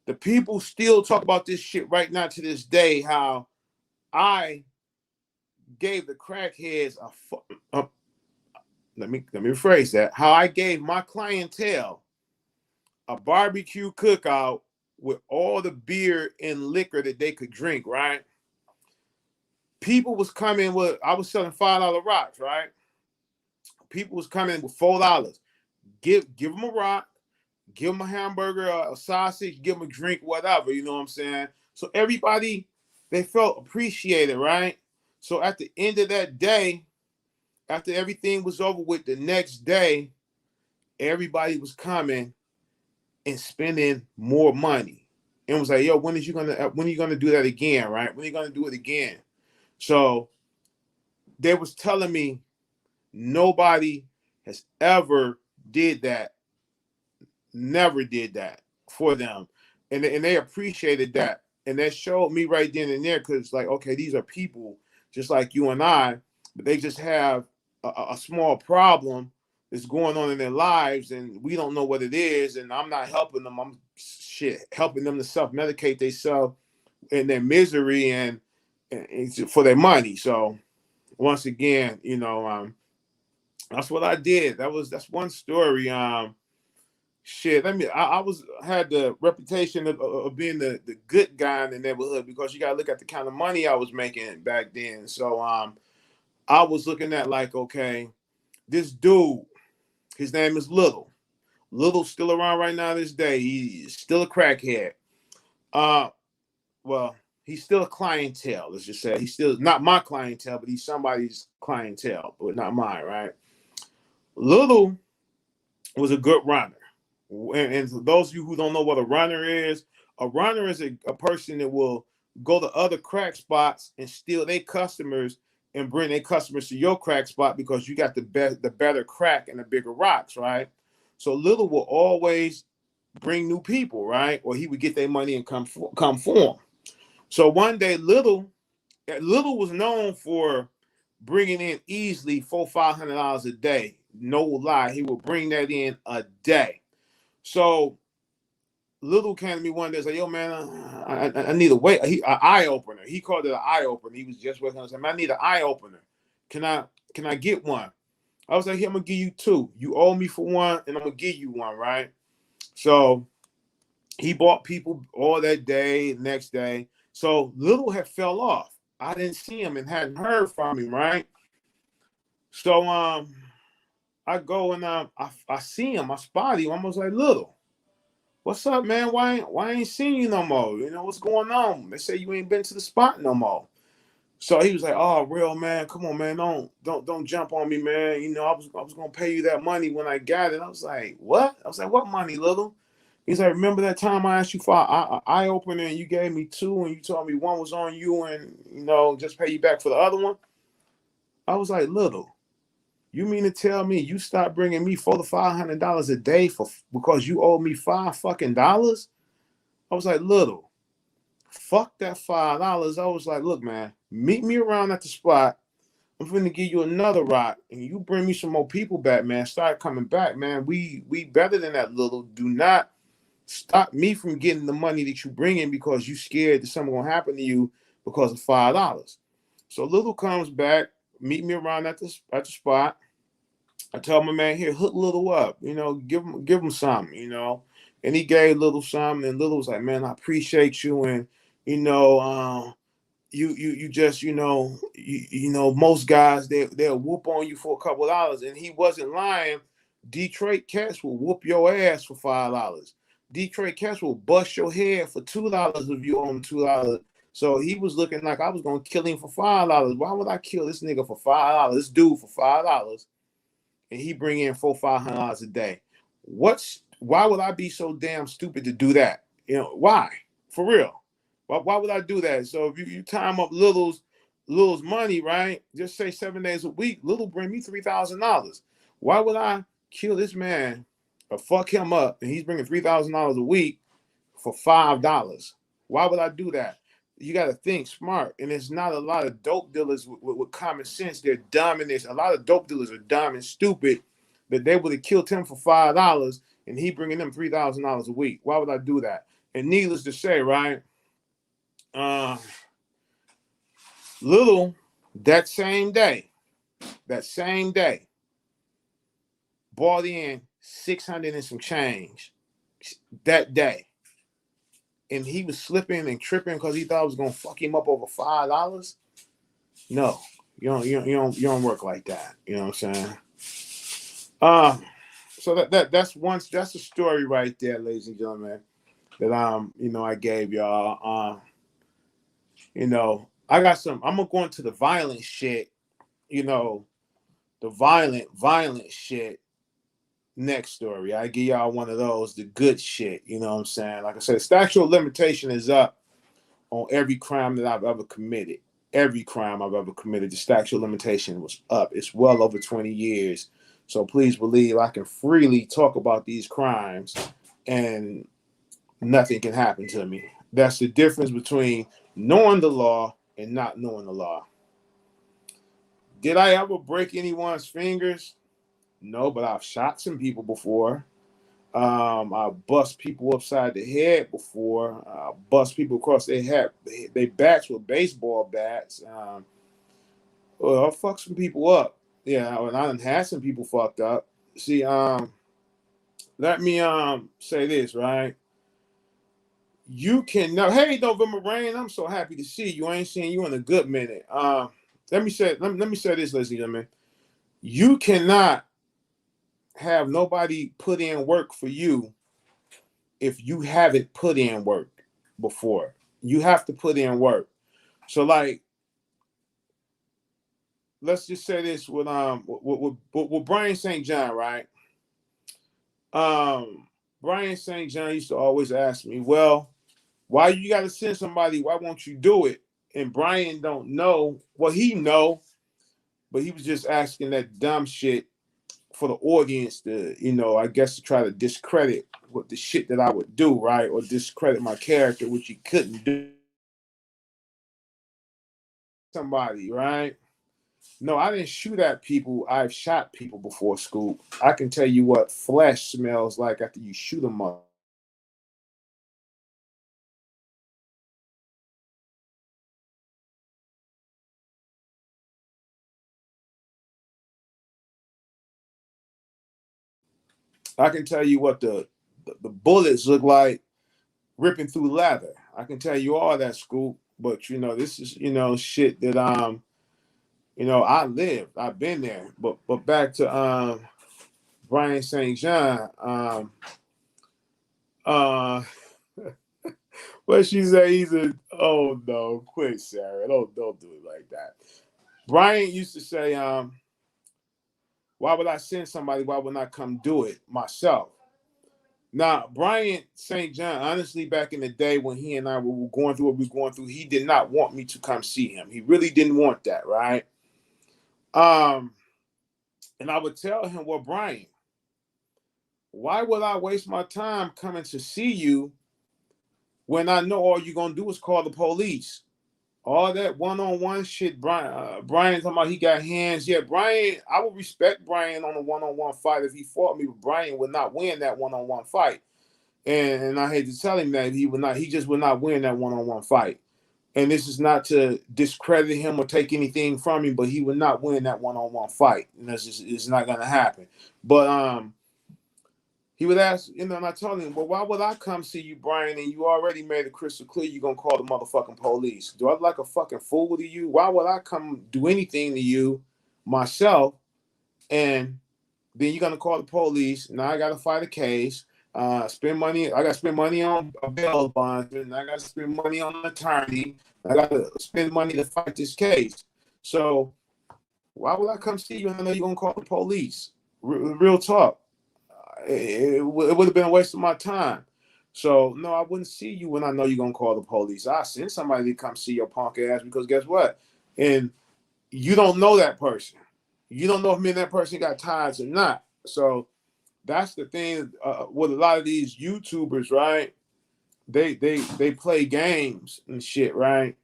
S1: The people still talk about this shit right now to this day. How I gave the crackheads let me rephrase that. How I gave my clientele a barbecue cookout with all the beer and liquor that they could drink, right? People was coming with, I was selling $5 rocks, right? People was coming with $4. Give them a rock, give them a hamburger, a sausage, give them a drink, whatever, you know what I'm saying? So everybody, they felt appreciated, right? So at the end of that day, after everything was over with, the next day, everybody was coming and spending more money. And was like, yo, when are you gonna do that again, right? When are you gonna do it again? So they was telling me nobody has ever did that, never did that for them. And they appreciated that. And that showed me right then and there, because like, okay, these are people just like you and I, but they just have a small problem that's going on in their lives, and we don't know what it is. And I'm not helping them. I'm helping them to self-medicate themselves in their misery and for their money. So once again, that's what I did. That's one story. Shit. I had the reputation of being the good guy in the neighborhood, because you gotta look at the kind of money I was making back then. So I was looking at like, okay, this dude, his name is Little. Little's still around right now this day. He's still a crackhead. Well, he's still a clientele. Let's just say he's still not my clientele, but he's somebody's clientele, but not mine, right? Little was a good runner. And for those of you who don't know what a runner is a person that will go to other crack spots and steal their customers and bring their customers to your crack spot, because you got the better crack and the bigger rocks, right? So Little will always bring new people, right? Or he would get their money and come for him. So one day, Little was known for bringing in easily $400-500 a day. No lie, he would bring that in a day. So Little came to me one day and said, "Yo, man, I need a way, an eye opener." He called it an eye opener. He was just with him. I said, "Man, I need an eye opener. Can I get one?" I was like, "Here, I'm gonna give you two. You owe me for one, and I'm gonna give you one, right?" So he bought people all that day, next day. So Little had fell off. I didn't see him and hadn't heard from him, right? So I go and I see him, I spot him. I was like, "Little, what's up, man? Why ain't seen you no more? You know what's going on? They say you ain't been to the spot no more." So he was like, "Oh, real man, come on, man, don't jump on me, man. You know, I was gonna pay you that money when I got it." I was like, "What?" I was like, "What money, Little?" He's like, "Remember that time I asked you for an eye opener and you gave me two and you told me one was on you and just pay you back for the other one?" I was like, "Little, you mean to tell me you stop bringing me $400 to $500 a day because you owe me $5 fucking?" I was like, "Little, fuck that $5." I was like, "Look, man, meet me around at the spot. I'm finna give you another rock, and you bring me some more people back, man. Start coming back, man. We better than that, Little. Do not stop me from getting the money that you bring in because you scared that something gonna happen to you because of $5." So Little comes back, meet me around at the spot. I tell my man, "Here, hook Little up, give him something, And he gave Little something, and Little was like, "Man, I appreciate you, and you know, you just most guys they'll whoop on you for a couple of dollars," and he wasn't lying. Detroit Cats will whoop your ass for $5. Detroit Cats will bust your head for $2 if you owe them $2. So he was looking like I was gonna kill him for $5. Why would I kill this nigga for $5? This dude for $5, and he bring in $400-500 a day. Why would I be so damn stupid to do that? Why? For real. Why would I do that? So if you time up Little's money, right? Just say 7 days a week, Little bring me $3,000. Why would I kill this man or fuck him up and he's bringing $3,000 a week for $5? Why would I do that? You got to think smart, and it's not a lot of dope dealers with common sense. They're dumb, and a lot of dope dealers are dumb and stupid that they would have killed him for $5, and he bringing them $3,000 a week. Why would I do that? And needless to say, right? Uh, Little that same day, bought in 600 and some change that day, and he was slipping and tripping because he thought I was gonna fuck him up over $5. No, you don't work like that. You know what I'm saying? So that's a story right there, ladies and gentlemen, that I gave y'all. I got some. I'm gonna go into the violent shit. The violent shit. Next story. I give y'all one of those, the good shit. You know what I'm saying? Like I said, the statute of limitation is up on every crime that I've ever committed. Every crime I've ever committed, the statute of limitation was up. It's well over 20 years. So please believe I can freely talk about these crimes and nothing can happen to me. That's the difference between knowing the law and not knowing the law. Did I ever break anyone's fingers? No, but I've shot some people before. I bust people upside the head before. Bust people across their backs with baseball bats. Well, I fucked some people up. Yeah, and I done had some people fucked up. See, let me say this, right? You can know, hey, November Rain, I'm so happy to see you. I ain't seen you in a good minute. Let me say this, ladies and gentlemen. You cannot have nobody put in work for you if you haven't put in work before. You have to put in work. So, like, let's just say this with Brian St. John, right? Brian St. John used to always ask me, "Well, why you got to send somebody? Why won't you do it?" And Brian don't know. Well, he know, but he was just asking that dumb shit for the audience to, I guess to try to discredit what the shit that I would do, right? Or discredit my character, which he couldn't do. Somebody, right? No, I didn't shoot at people. I've shot people before, Scoop. I can tell you what flesh smells like after you shoot them up. I can tell you what the bullets look like ripping through leather. I can tell you all that, Scoop. But this is shit that I lived. I've been there. But back to Brian St. John. Uh what she say? He's a oh no, quit, Sarah. Don't do it like that. Brian used to say, why would I send somebody? Why would I come do it myself? Now, Brian St. John, honestly, back in the day when he and I were going through what we were going through, he did not want me to come see him. He really didn't want that, right? And I would tell him, well, Brian, why would I waste my time coming to see you when I know all you're gonna do is call the police? All that one-on-one shit, Brian talking about he got hands. Yeah, Brian, I would respect Brian on a one-on-one fight if he fought me, but Brian would not win that one-on-one fight. And I hate to tell him that he just would not win that one-on-one fight. And this is not to discredit him or take anything from him, but he would not win that one-on-one fight. And it's not gonna happen. But he would ask, and I told him, well, why would I come see you, Brian, and you already made it crystal clear you're going to call the motherfucking police? Do I look like a fucking fool to you? Why would I come do anything to you myself, and then you're going to call the police? Now I got to fight a case, spend money. I got to spend money on a bail bondsman. I got to spend money on an attorney. I got to spend money to fight this case. So why would I come see you and I know you're going to call the police? Real talk. It would have been a waste of my time. So, no, I wouldn't see you when I know you're going to call the police. I send somebody to come see your punk ass because guess what? And you don't know that person. You don't know if me and that person got ties or not. So that's the thing with a lot of these YouTubers, right? They play games and shit, right?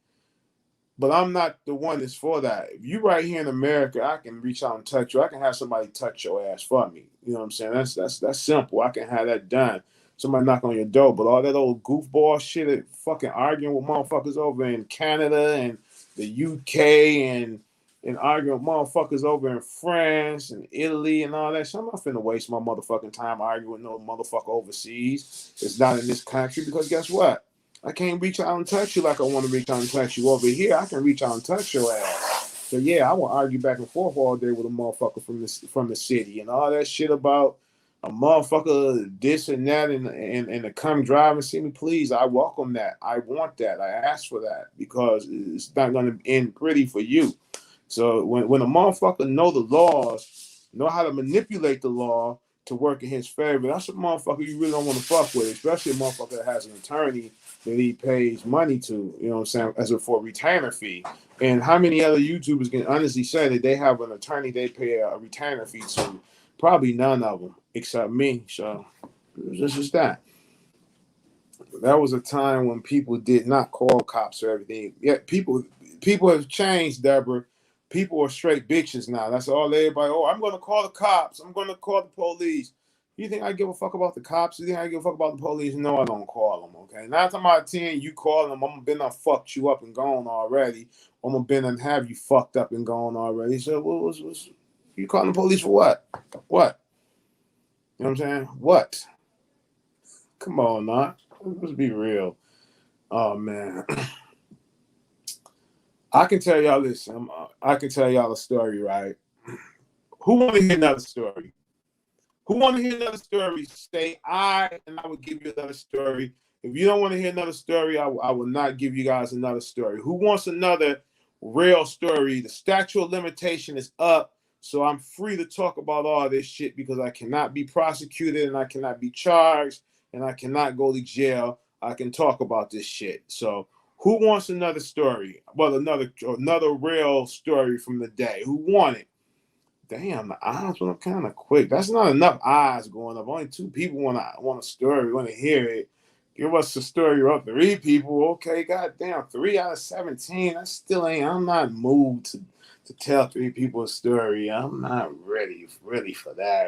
S1: But I'm not the one that's for that. If you right here in America, I can reach out and touch you. I can have somebody touch your ass for me. You know what I'm saying? That's simple. I can have that done. Somebody knock on your door. But all that old goofball shit, fucking arguing with motherfuckers over in Canada and the UK and arguing with motherfuckers over in France and Italy and all that shit. I'm not finna waste my motherfucking time arguing with no motherfucker overseas. It's not in this country because guess what? I can't reach out and touch you like I want to reach out and touch you over here. I can reach out and touch your ass. So yeah, I will argue back and forth all day with a motherfucker from the city and all that shit about a motherfucker this and that and to come drive and see me. Please, I welcome that. I want that. I ask for that because it's not going to end pretty for you. So when a motherfucker know the laws, know how to manipulate the law to work in his favor, that's a motherfucker you really don't want to fuck with, especially a motherfucker that has an attorney that he pays money to, you know what I'm saying, as a for a retainer fee. And how many other YouTubers can honestly say that they have an attorney they pay a retainer fee to? Probably none of them, except me. So it's just that. That was a time when people did not call cops or everything. Yeah, people have changed, Deborah. People are straight bitches now. That's all everybody. Oh, I'm going to call the cops. I'm going to call the police. You think I give a fuck about the cops? You think I give a fuck about the police? No, I don't call them, okay? 9 times out of 10, you call them, I'm been done fucked you up and gone already. I'm gonna been and have you fucked up and gone already. So, what's you calling the police for what? What? You know what I'm saying? What? Come on, now. Let's be real. Oh, man. I can tell y'all this. I can tell y'all a story, right? Who want to hear another story? Who want to hear another story? Say I, and I will give you another story. If you don't want to hear another story, I will not give you guys another story. Who wants another real story? The statute of limitation is up, so I'm free to talk about all this shit because I cannot be prosecuted and I cannot be charged and I cannot go to jail. I can talk about this shit. So who wants another story? Well, another real story from the day. Who want it? Damn, the eyes went up kind of quick. That's not enough eyes going up. Only 2 people want a story, want to hear it. Give us a story of 3 people. Okay, goddamn, 3 out of 17. That still ain't. I'm not moved to tell 3 people a story. I'm not ready for that.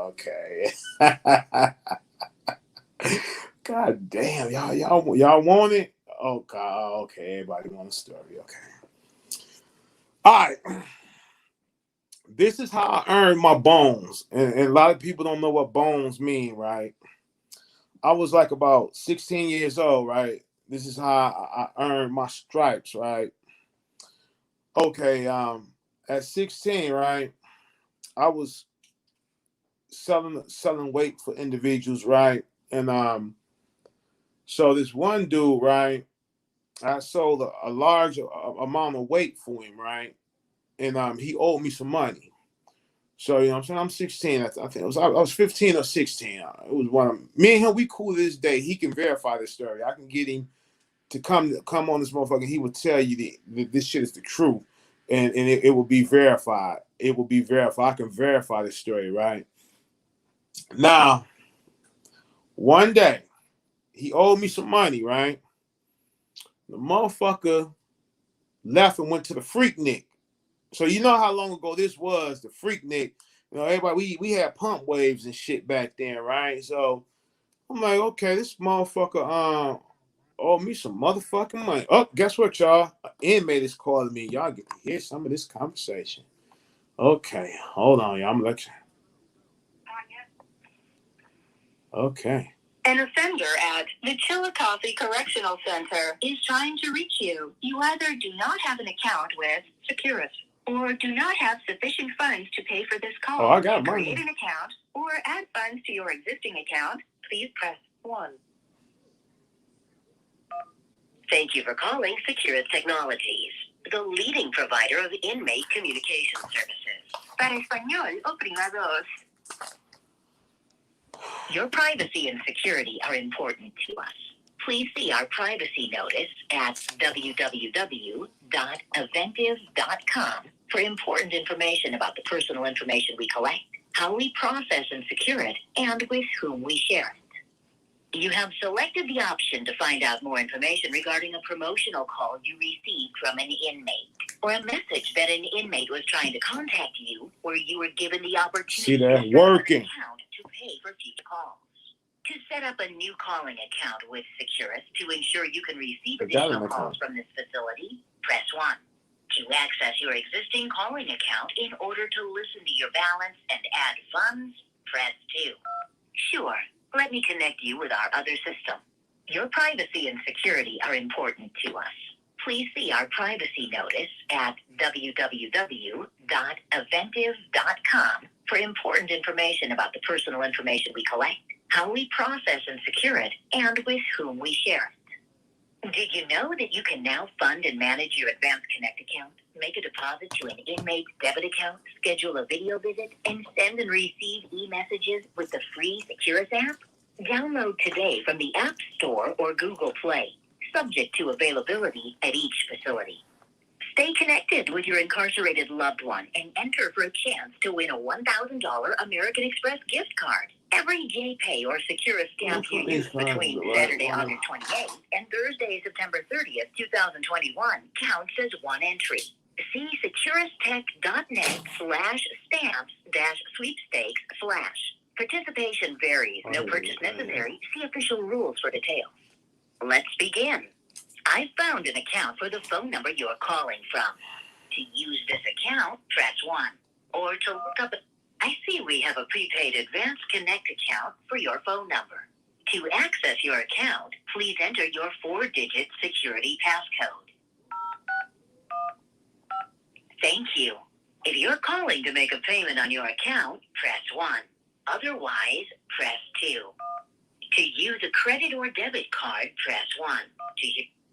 S1: Okay. God damn, y'all want it? Oh God, okay. Everybody want a story. Okay. All right. This is how I earned my bones, and a lot of people don't know what bones mean, right? I was like about 16 years old, right? This is how I earned my stripes, right? Okay, at 16, right, I was selling weight for individuals, right? And so this one dude, right, I sold a large amount of weight for him, right? And he owed me some money. So you know what I'm saying, I'm 16. I think I was 15 or 16. It was one of me and him. We cool to this day. He can verify this story. I can get him to come on this motherfucker. He will tell you this shit is the truth, and it will be verified. It will be verified. I can verify this story right now. One day he owed me some money. Right, the motherfucker left and went to the Freaknik. So you know how long ago this was, the Freaknik. You know, everybody we had pump waves and shit back then, right? So I'm like, okay, this motherfucker owe me some motherfucking money. Oh, guess what, y'all? An inmate is calling me. Y'all get to hear some of this conversation. Okay, hold on, y'all. I'm looking. Okay.
S2: An offender at the Chillicothe Correctional Center is trying to reach you. You either do not have an account with Securus or do not have sufficient funds to pay for this call.
S1: Oh, I got
S2: to
S1: money.
S2: create an account or add funds to your existing account, please press 1. Thank you for calling Securus Technologies, the leading provider of inmate communication services. Para español, oprima dos. Your privacy and security are important to us. Please see our privacy notice at www.aventive.com for important information about the personal information we collect, how we process and secure it, and with whom we share it. You have selected the option to find out more information regarding a promotional call you received from an inmate, or a message that an inmate was trying to contact you, where you were given the opportunity
S1: See that
S2: to set up
S1: working.
S2: an account to pay for future calls. To set up a new calling account with Securus to ensure you can receive additional calls from this facility, press 1. To access your existing calling account in order to listen to your balance and add funds, press 2. Sure. Let me connect you with our other system. Your privacy and security are important to us. Please see our privacy notice at www.aventive.com for important information about the personal information we collect, how we process and secure it, and with whom we share it. Did you know that you can now fund and manage your Advanced Connect account, make a deposit to an inmate's debit account, schedule a video visit, and send and receive e-messages with the free Securus app? Download today from the App Store or Google Play, subject to availability at each facility. Stay connected with your incarcerated loved one and enter for a chance to win a $1,000 American Express gift card. Every JPay or Securus stamp you use between Saturday, August 28th and Thursday, September 30th, 2021 counts as one entry. See securustech.net/stamps-sweepstakes/. Participation varies. No purchase necessary. See official rules for details. Let's begin. I found an account for the phone number you're calling from. To use this account, press 1. Or to look up... I see we have a prepaid Advanced Connect account for your phone number. To access your account, please enter your 4-digit security passcode. Thank you. If you're calling to make a payment on your account, press 1. Otherwise, press 2. To use a credit or debit card, press 1.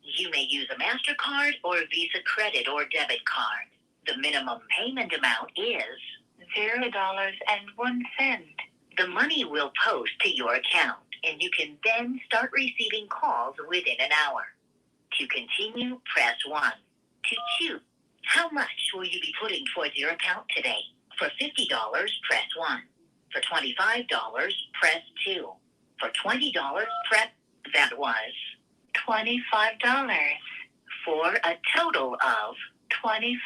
S2: You may use a MasterCard or Visa credit or debit card. The minimum payment amount is $0.01. The money will post to your account, and you can then start receiving calls within an hour. To continue, press 1. To choose, how much will you be putting towards your account today? For $50, press 1. For $25, press 2. For $20, press... That was $25. For a total of $25.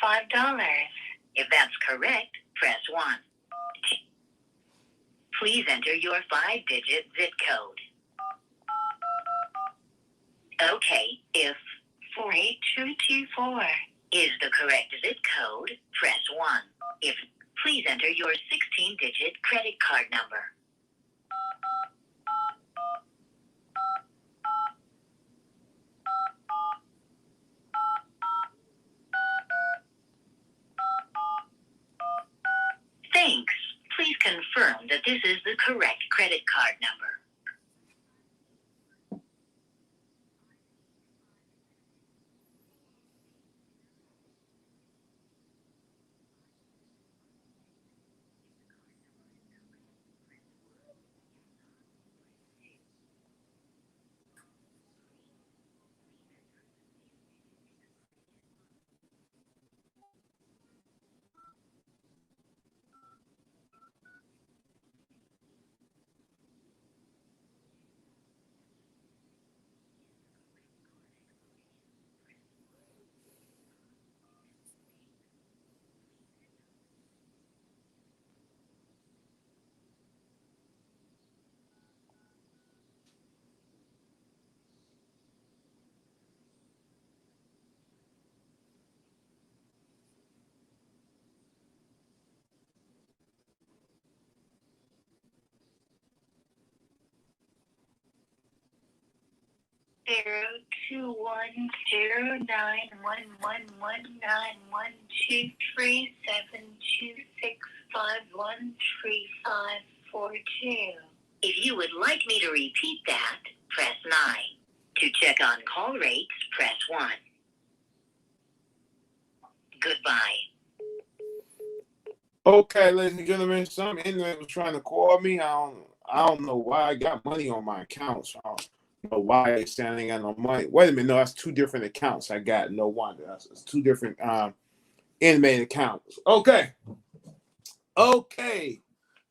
S2: If that's correct, press 1. Please enter your 5-digit zip code. Okay, if 48224 is the correct zip code, press 1. If enter your 16-digit credit card number. Thanks. Please confirm that this is the correct credit card number. Zero 2109111923726513542. If you would like me to repeat that, press 9. To check on call rates, press 1. Goodbye.
S1: Okay, ladies and gentlemen, some internet was trying to call me. I don't know why I got money on my account. So I don't know why they saying I ain't got no money. Wait a minute, no, that's two different accounts. I got no wonder. That's two different inmate accounts. Okay.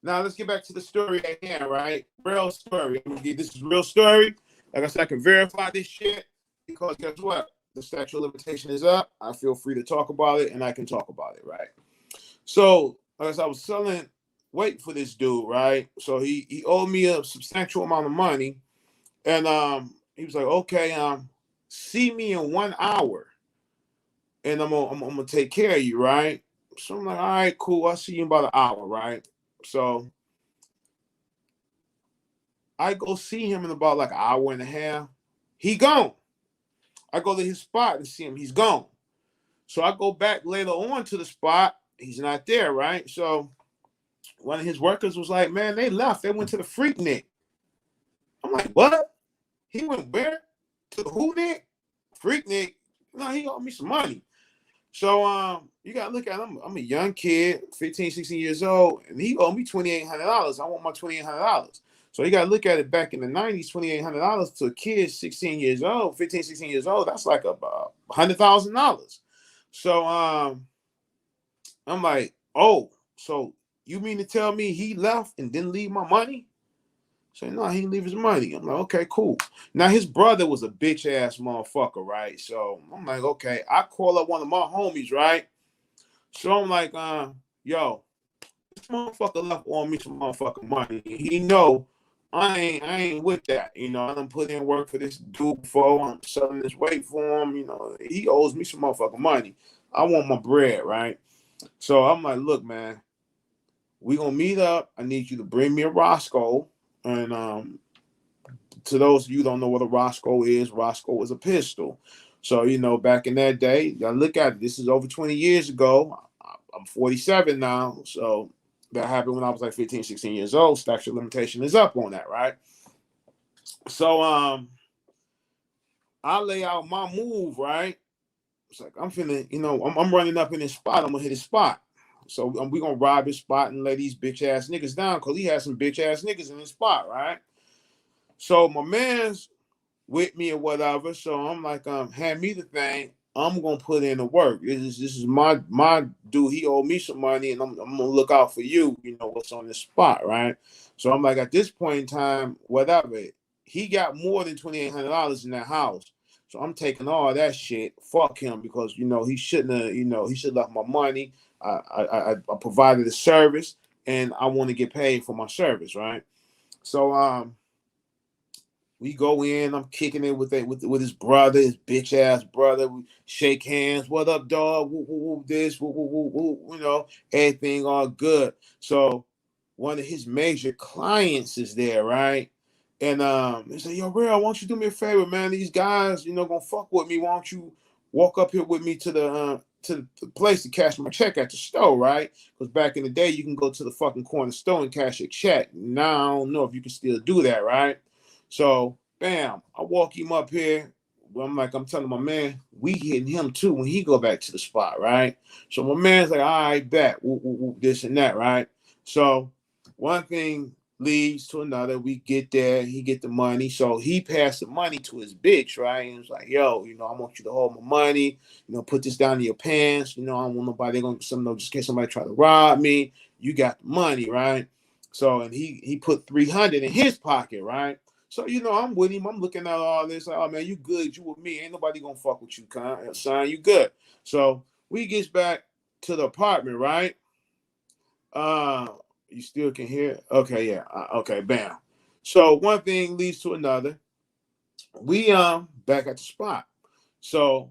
S1: Now let's get back to the story at hand, right? Real story. This is real story. Like I said, I can verify this shit because guess what? The statute of limitation is up. I feel free to talk about it, and I can talk about it, right? So, as I was waiting for this dude, right? So he owed me a substantial amount of money, and he was like, "Okay, see me in 1 hour, and I'm gonna take care of you, right?" So I'm like, "All right, cool. I'll see you in about an hour, right?" So I go see him in about like an hour and a half. He gone. I go to his spot and see him. He's gone. So I go back later on to the spot. He's not there, right? So one of his workers was like, "Man, they left. They went to the Freaknik." I'm like, "What? He went where? To the who Nick? Freaknik? No, he owed me some money." So you gotta look at him. I'm a young kid, 15, 16 years old, and he owed me $2,800. I want my $2,800. So you gotta look at it back in the 90s, $2,800 to a kid 16 years old, 15, 16 years old, that's like about $100,000. So I'm like, "Oh, so you mean to tell me he left and didn't leave my money?" So no, he didn't leave his money. I'm like, "Okay, cool." Now his brother was a bitch ass motherfucker, right? So I'm like, okay. I call up one of my homies, right? So I'm like, yo, this motherfucker left on me some motherfucking money. He know I ain't with that. You know, I done put in work for this dude before. I'm selling this weight for him. You know, he owes me some motherfucking money. I want my bread, right? So I'm like, "Look, man, we gonna meet up. I need you to bring me a Roscoe." And to those of you who don't know what a Roscoe is a pistol. So, you know, back in that day, y'all look at it. This is over 20 years ago. I'm 47 now. So that happened when I was like 15, 16 years old. Statute of limitation is up on that, right? So I lay out my move, right? It's like I'm finna, you know, I'm running up in this spot. I'm gonna hit his spot. So we gonna rob his spot and lay these bitch ass niggas down because he has some bitch ass niggas in his spot, right? So my man's with me or whatever. So I'm like, hand me the thing. I'm gonna put in the work. This is my dude. He owed me some money, and I'm gonna look out for you. You know what's on the spot, right? So I'm like, at this point in time, whatever. He got more than $2,800 in that house. So I'm taking all that shit. Fuck him because you know he shouldn't have. You know he should have left my money. I provided a service, and I want to get paid for my service, right? So We go in. I'm kicking it with his brother, his bitch ass brother. We shake hands. What up, dog? Woo, woo, woo, this, woo, woo, woo, woo. You know, everything all good. So one of his major clients is there, right? And they say, yo, Real, why don't you do me a favor, man? These guys, you know, gonna fuck with me. Why don't you walk up here with me to the place to cash my check at the store, right? Because back in the day, you can go to the fucking corner store and cash your check. Now I don't know if you can still do that, right? So, bam, I walk him up here. Well, I'm telling my man, we hitting him too when he go back to the spot, right? So my man's like, all right, bet, whoop, whoop, whoop, this and that, right? So one thing leads to another. We get there, he get the money. So he passed the money to his bitch, right? And it's like, yo, you know, I want you to hold my money, you know, put this down in your pants. You know, I don't want nobody, they're gonna just in case somebody try to rob me. You got the money, right? So and he put 300 in his pocket, right? So, you know, I'm with him. I'm looking at all this. Like, oh, man, you good. You with me. Ain't nobody going to fuck with you, son. You good. So we gets back to the apartment, right? You still can hear? Okay, yeah. Okay, bam. So one thing leads to another. We back at the spot. So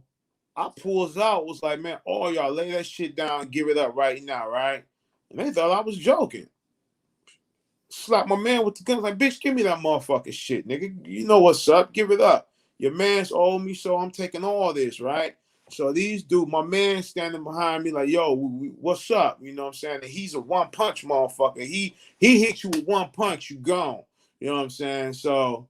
S1: I pulls out, was like, man, all y'all lay that shit down, give it up right now, right? And they thought I was joking. Slap my man with the gun. Like, bitch, give me that motherfucking shit, nigga. You know what's up. Give it up. Your man's owe me, so I'm taking all this, right? So these dude, my man standing behind me like, yo, what's up? You know what I'm saying? And he's a one-punch motherfucker. He hits you with one punch, you gone. You know what I'm saying? So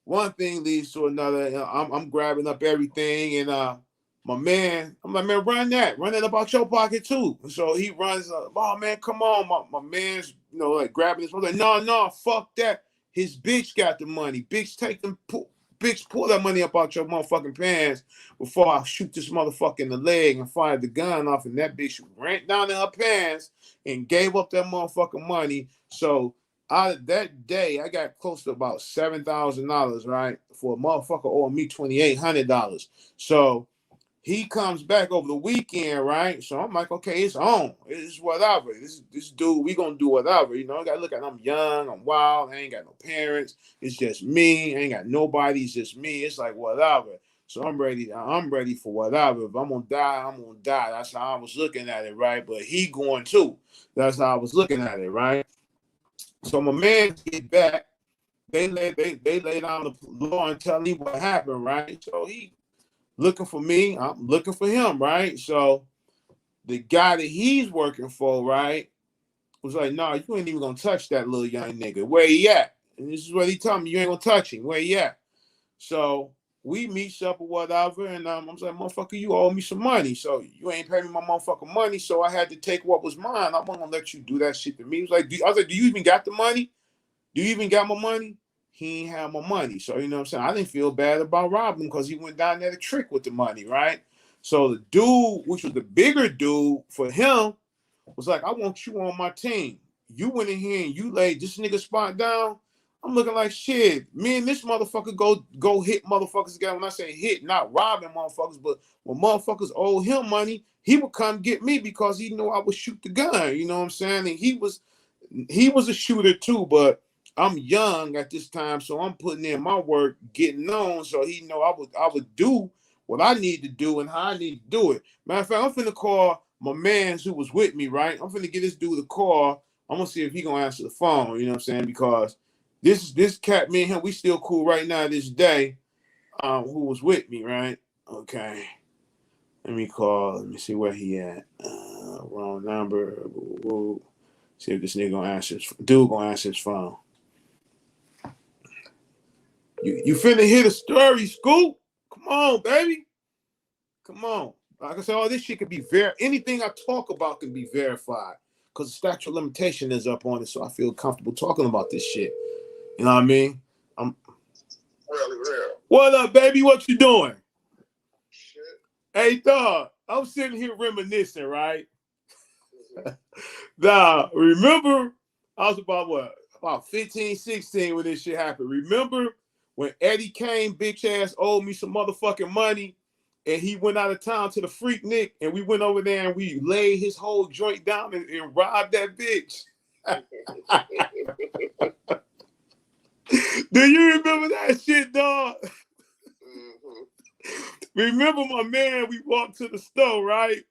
S1: one thing leads to another. You know, I'm grabbing up everything, and my man, I'm like, man, run that up out your pocket too. So he runs, oh man, come on, my man's, you know, like grabbing his. I'm like, no, fuck that. His bitch got the money. Bitch, bitch, pull that money up out your motherfucking pants before I shoot this motherfucker in the leg and fire the gun off. And that bitch ran down in her pants and gave up that motherfucking money. So out of that day, I got close to about $7,000, right? For a motherfucker owing me $2,800. So he comes back over the weekend, right? So I'm like, okay, it's on. It's whatever. This dude, we gonna do whatever. You know, I gotta look at. I'm young. I'm wild. I ain't got no parents. It's just me. I ain't got nobody. It's just me. It's like whatever. So I'm ready. I'm ready for whatever. If I'm gonna die, I'm gonna die. That's how I was looking at it, right? But he going too. That's how I was looking at it, right? So my man get back. They lay down the law and tell me what happened, right? So he looking for me, I'm looking for him, right? So the guy that he's working for, right, was like, no, you ain't even gonna touch that little young nigga. Where he at? And this is what he told me, you ain't gonna touch him. Where he at? So we meet up or whatever, and I'm like, motherfucker, you owe me some money. So you ain't paying me my motherfucking money, so I had to take what was mine. I'm not gonna let you do that shit to me. He was like, I was like, do you even got the money? Do you even got my money? He ain't have my money. So, you know what I'm saying? I didn't feel bad about robbing him because he went down there to trick with the money, right? So the dude, which was the bigger dude for him, was like, I want you on my team. You went in here and you laid this nigga spot down. I'm looking like shit. Me and this motherfucker go hit motherfuckers together. When I say hit, not robbing motherfuckers, but when motherfuckers owe him money, he would come get me because he knew I would shoot the gun. You know what I'm saying? And he was a shooter too, but I'm young at this time, so I'm putting in my work, getting known, so he know I would do what I need to do and how I need to do it. Matter of fact, I'm finna call my man who was with me, right? I'm finna get this dude a call. I'm gonna see if he gonna answer the phone, you know what I'm saying? Because this cat, me and him, we still cool right now this day, who was with me, right? Okay. Let me see where he at. Wrong number. See if this nigga gonna answer gonna answer his phone. You finna hear the story, Scoop? Come on, baby. Come on. Like I said, all this shit can be anything I talk about can be verified. Because the statute of limitation is up on it, so I feel comfortable talking about this shit. You know what I mean? I'm real. What up, baby? What you doing? Shit. Hey, dog, I'm sitting here reminiscing, right? Now, remember, I was about 15, 16 when this shit happened. Remember when Eddie Kane, bitch ass, owed me some motherfucking money and he went out of town to the Freaknik and we went over there and we laid his whole joint down and robbed that bitch. Do you remember that shit, dog?
S3: Mm-hmm.
S1: Remember my man, we walked to the store, right?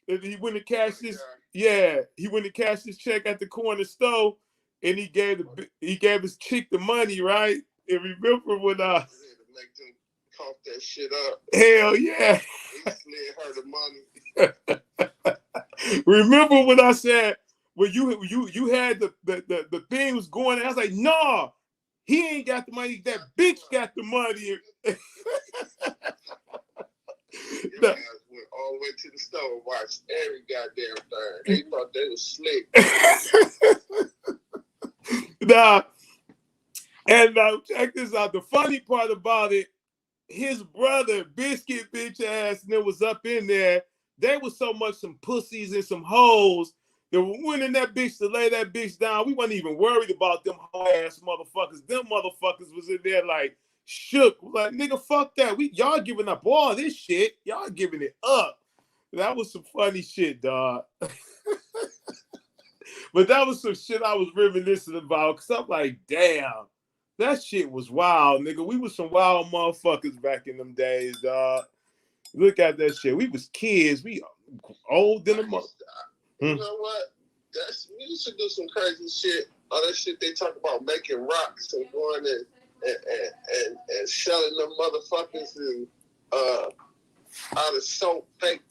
S1: And he went to cash his, yeah, he went to cash his check at the corner store, and he gave his chick the money, right? And remember when
S3: Make them cough that shit up.
S1: hell yeah.
S3: He slid her the money.
S1: Remember when I said when you had the thing was going, I was like, nah, he ain't got the money, that bitch got the money.
S3: Your ass went all the way to the store and watched every goddamn thing. They thought they was slick.
S1: Nah, and now check this out. The funny part about it, his brother, Biscuit bitch ass, and it was up in there. They was so much some pussies and some hoes that were winning that bitch to lay that bitch down. We wasn't even worried about them hoe ass motherfuckers. Them motherfuckers was in there like shook. Like, nigga, fuck that. Y'all giving up all this shit. Y'all giving it up. That was some funny shit, dog. But that was some shit I was reminiscing about. Cause I'm like, damn, that shit was wild, nigga. We was some wild motherfuckers back in them days, dog. Look at that shit. We was kids. We old than a mother.
S3: You know what? We used to do some crazy shit. All that shit they talk about making rocks and going and selling them motherfuckers and out of soap, fake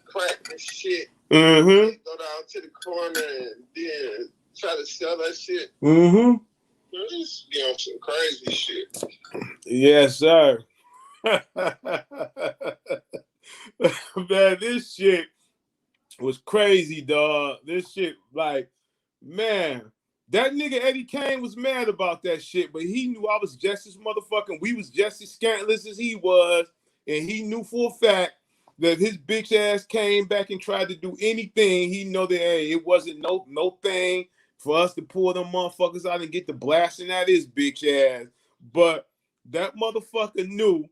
S3: crack and shit.
S1: Mm-hmm.
S3: Go down to the corner and then try to sell that shit.
S1: Mm-hmm.
S3: We used to be on some crazy shit.
S1: Yes, sir. Man, this shit was crazy, dog. This shit, like, man, that nigga Eddie Kane was mad about that shit, but he knew I was just as motherfucking, we was just as scantless as he was, and he knew for a fact that his bitch ass came back and tried to do anything. He know that, hey, it wasn't no thing for us to pull them motherfuckers out and get the blasting at his bitch ass. But that motherfucker knew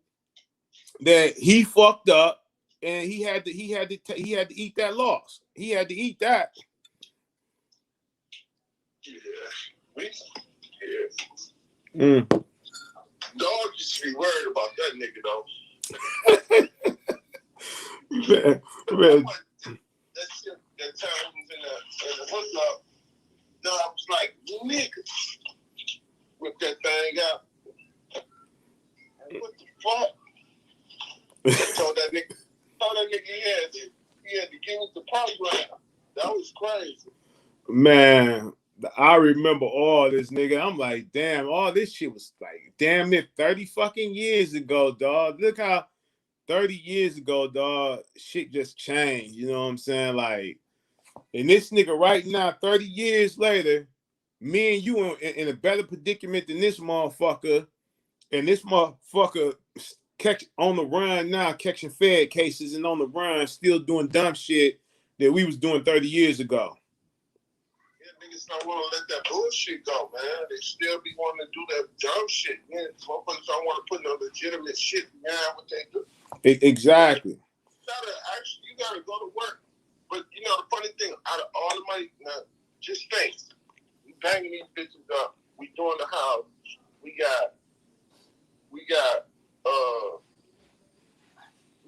S1: that he fucked up, and he had to eat that loss. He had to eat that.
S3: Yeah. Yeah. Dog used to be worried about that nigga though.
S1: man.
S3: That shit, that time was in the hookup. No, I was like, nigga, whip that thing out. What the fuck? I told that nigga he had to give us the program. That was crazy.
S1: Man, I remember all this, nigga. I'm like, damn, all this shit was like damn near 30 fucking years ago, dog. Look how 30 years ago, dog, shit just changed. You know what I'm saying? Like, and this nigga right now, 30 years later, me and you in a better predicament than this motherfucker, and this motherfucker catch on the run now, catching Fed cases and on the run, still doing dumb shit that we was doing 30 years ago.
S3: Yeah, niggas don't want to let that bullshit go, man. They still be wanting to do that dumb shit. Man, motherfuckers don't want to put no legitimate shit behind what they do.
S1: Exactly.
S3: You gotta go to work. But you know the funny thing, out of all the money, now just think, we banging these bitches up. We doing the house. We got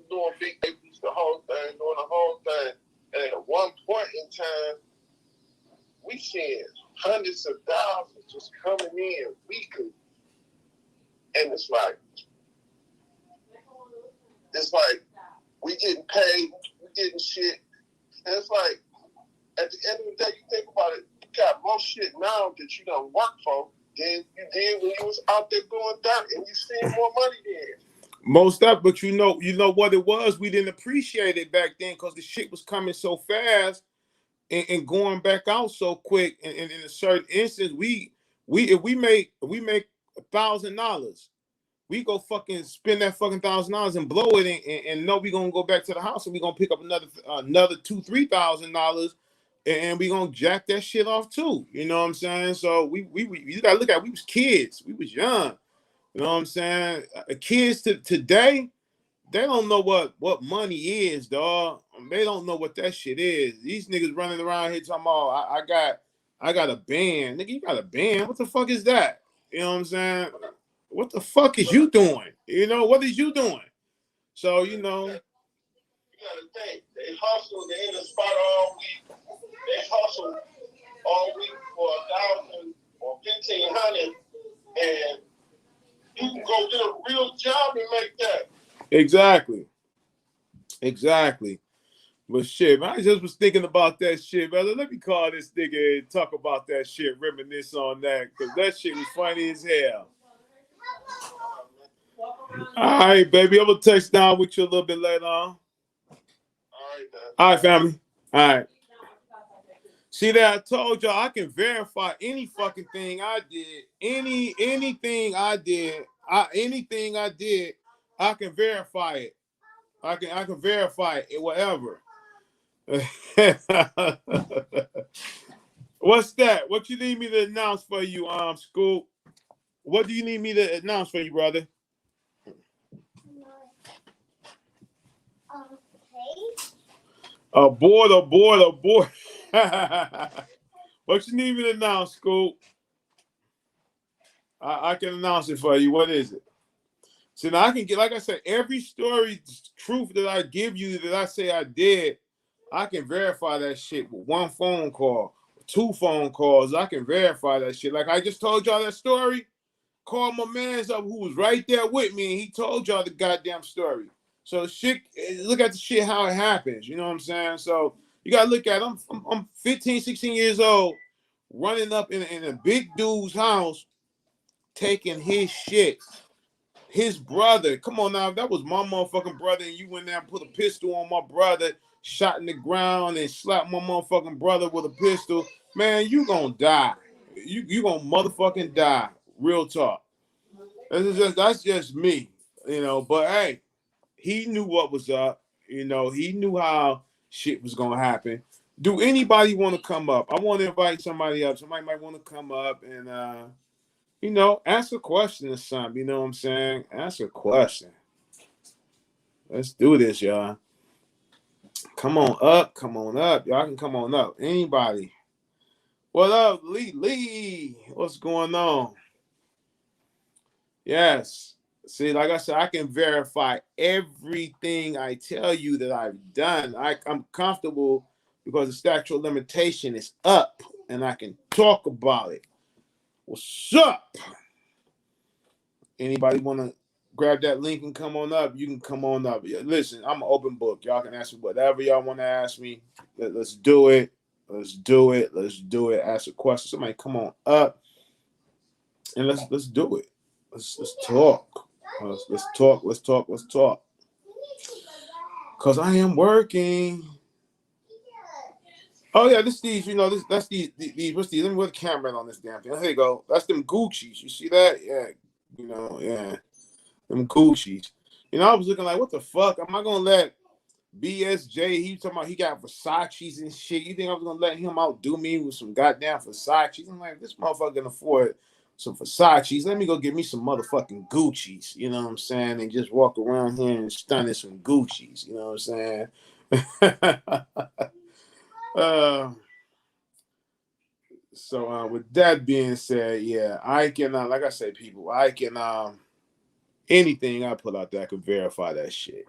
S3: doing big babies, the whole thing, doing the whole thing. And at one point in time, we seeing hundreds of thousands just coming in weekly. And it's like we getting paid, we getting shit. And it's like, at the end of the day, you think about it, you got more shit now that you don't work for than you did when you was out there going down and you seeing more money then.
S1: Most up, but you know what it was? We didn't appreciate it back then because the shit was coming so fast and going back out so quick. And in a certain instance, if we make $1,000, we go fucking spend that fucking $1,000 and blow it and know we gonna go back to the house and we gonna pick up another $2,000-$3,000 and we gonna jack that shit off too. You know what I'm saying? So we you gotta look at it, we was kids, we was young. You know what I'm saying? Kids today, they don't know what money is, dog. They don't know what that shit is. These niggas running around here talking about I got a band. Nigga, you got a band? What the fuck is that? You know what I'm saying? What the fuck is you doing? You know, what is you doing? So, you know.
S3: You gotta think. They hustle, they in the spot all week. They hustle all week for 1,000 or 1,500, and you can go get a real job and make that.
S1: Exactly. But shit, man, I just was thinking about that shit, brother. Let me call this nigga and talk about that shit, reminisce on that, because that shit was funny as hell. All right, baby. I'm going to touch down with you a little bit later on. All right, family. All right. See that I told y'all I can verify any fucking thing I did. Anything I did, I can verify it. I can verify it, whatever. What's that? What you need me to announce for you, Scoop? What do you need me to announce for you, brother? Abort. What you need me to announce, Scoop? I can announce it for you. What is it? So now I can get, like I said, every story, truth that I give you that I say I did, I can verify that shit with one phone call, 2 phone calls. I can verify that shit. Like I just told y'all that story. Call my man's up who was right there with me, and he told y'all the goddamn story. So shit, look at the shit how it happens. You know what I'm saying? So you gotta look at it. I'm 15, 16 years old, running up in a big dude's house, taking his shit. His brother, come on now, that was my motherfucking brother, and you went there and put a pistol on my brother, shot in the ground, and slapped my motherfucking brother with a pistol. Man, you gonna die. You gonna motherfucking die. Real talk. That's just me, you know. But hey, he knew what was up. You know, he knew how shit was gonna happen. Do anybody want to come up? I want to invite somebody up. Somebody might want to come up and you know, ask a question or something. You know what I'm saying? Ask a question. Let's do this, y'all. Come on up. Y'all can come on up. Anybody? What up, Lee? What's going on? Yes. See, like I said, I can verify everything I tell you that I've done. I'm comfortable because the statute of limitation is up and I can talk about it. What's up? Anybody want to grab that link and come on up? You can come on up. Listen, I'm an open book. Y'all can ask me whatever y'all want to ask me. Let's do it. Let's do it. Ask a question. Somebody come on up and let's do it. Let's talk. Let's talk. Cause I am working. Oh yeah, this these, you know, that's these. What's these? Let me put the camera on this damn thing. There you go. That's them Gucci's. You see that? Yeah. You know, yeah. Them Gucci's. You know, I was looking like, what the fuck? Am I gonna let BSJ? He talking about he got Versace's and shit. You think I was gonna let him outdo me with some goddamn Versace's? I'm like, this motherfucker can afford some Versace's. Let me go get me some motherfucking Gucci's. You know what I'm saying? And just walk around here and stun in some Gucci's. You know what I'm saying? So with that being said, yeah, I can, like I say, people, I can, anything I put out there, I can verify that shit.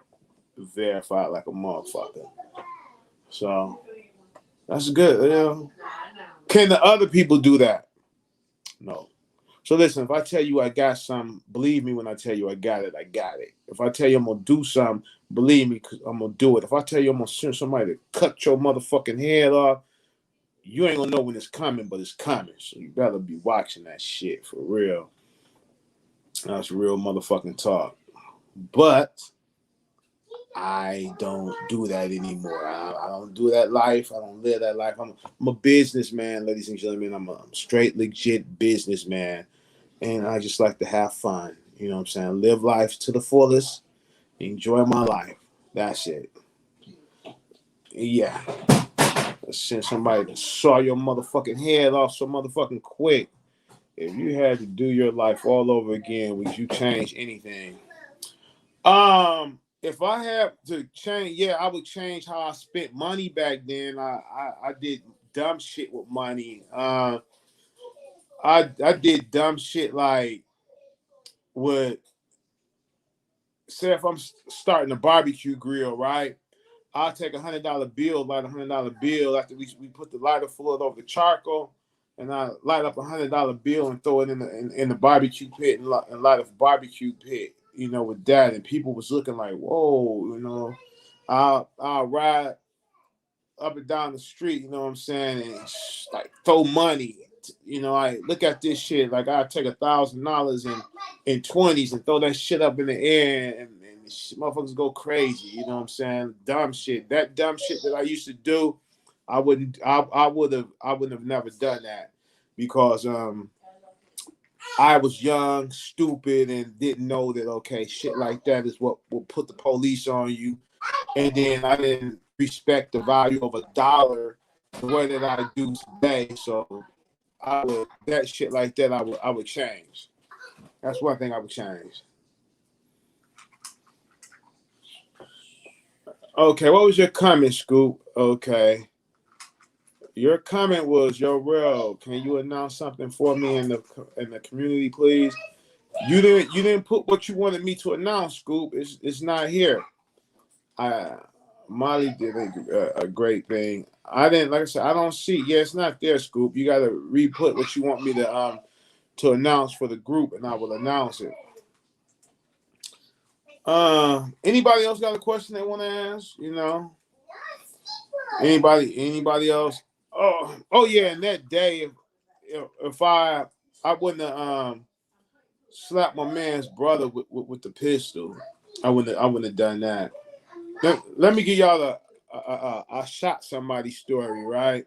S1: Verify it like a motherfucker. So that's good. You know? Can the other people do that? No. So listen, if I tell you I got something, believe me when I tell you I got it, I got it. If I tell you I'm gonna do something, believe me, cause I'm gonna do it. If I tell you I'm gonna send somebody to cut your motherfucking head off, you ain't gonna know when it's coming, but it's coming. So you better be watching that shit for real. That's real motherfucking talk. But I don't do that anymore. I don't do that life. I don't live that life. I'm a businessman, ladies and gentlemen. I'm a straight, legit businessman. And I just like to have fun. You know what I'm saying? Live life to the fullest. Enjoy my life. That's it. Yeah. Let's send somebody to saw your motherfucking head off so motherfucking quick. If you had to do your life all over again, would you change anything? If I had to change, yeah, I would change how I spent money back then. I did dumb shit with money. I did dumb shit like would say if I'm starting a barbecue grill, right? I'll take $100 bill, light $100 bill after we put the lighter fluid over the charcoal, and I light up $100 bill and throw it in the barbecue pit and light a barbecue pit, with that. And people was looking like, whoa, I'll ride up and down the street, you know what I'm saying, and like throw money. I look at this shit like I take $1,000 in 20s and throw that shit up in the air and motherfuckers go crazy. You know what I'm saying? Dumb shit. That dumb shit that I used to do, I wouldn't have never done that because I was young, stupid, and didn't know that shit like that is what will put the police on you. And then I didn't respect the value of $1 the way that I do today. So that shit like that I would change. That's one thing I would change. Okay, what was your comment, Scoop? Okay. Your comment was, yo, real, can you announce something for me in the community, please? You didn't put what you wanted me to announce, Scoop. It's not here. Molly did a great thing. I didn't, like I said, I don't see. Yeah, it's not there, Scoop. You got to re-put what you want me to announce for the group, and I will announce it. Anybody else got a question they want to ask? Anybody else? Oh yeah. And that day, if I wouldn't have slapped my man's brother with the pistol, I wouldn't have done that. Let me give y'all a shot somebody story, right?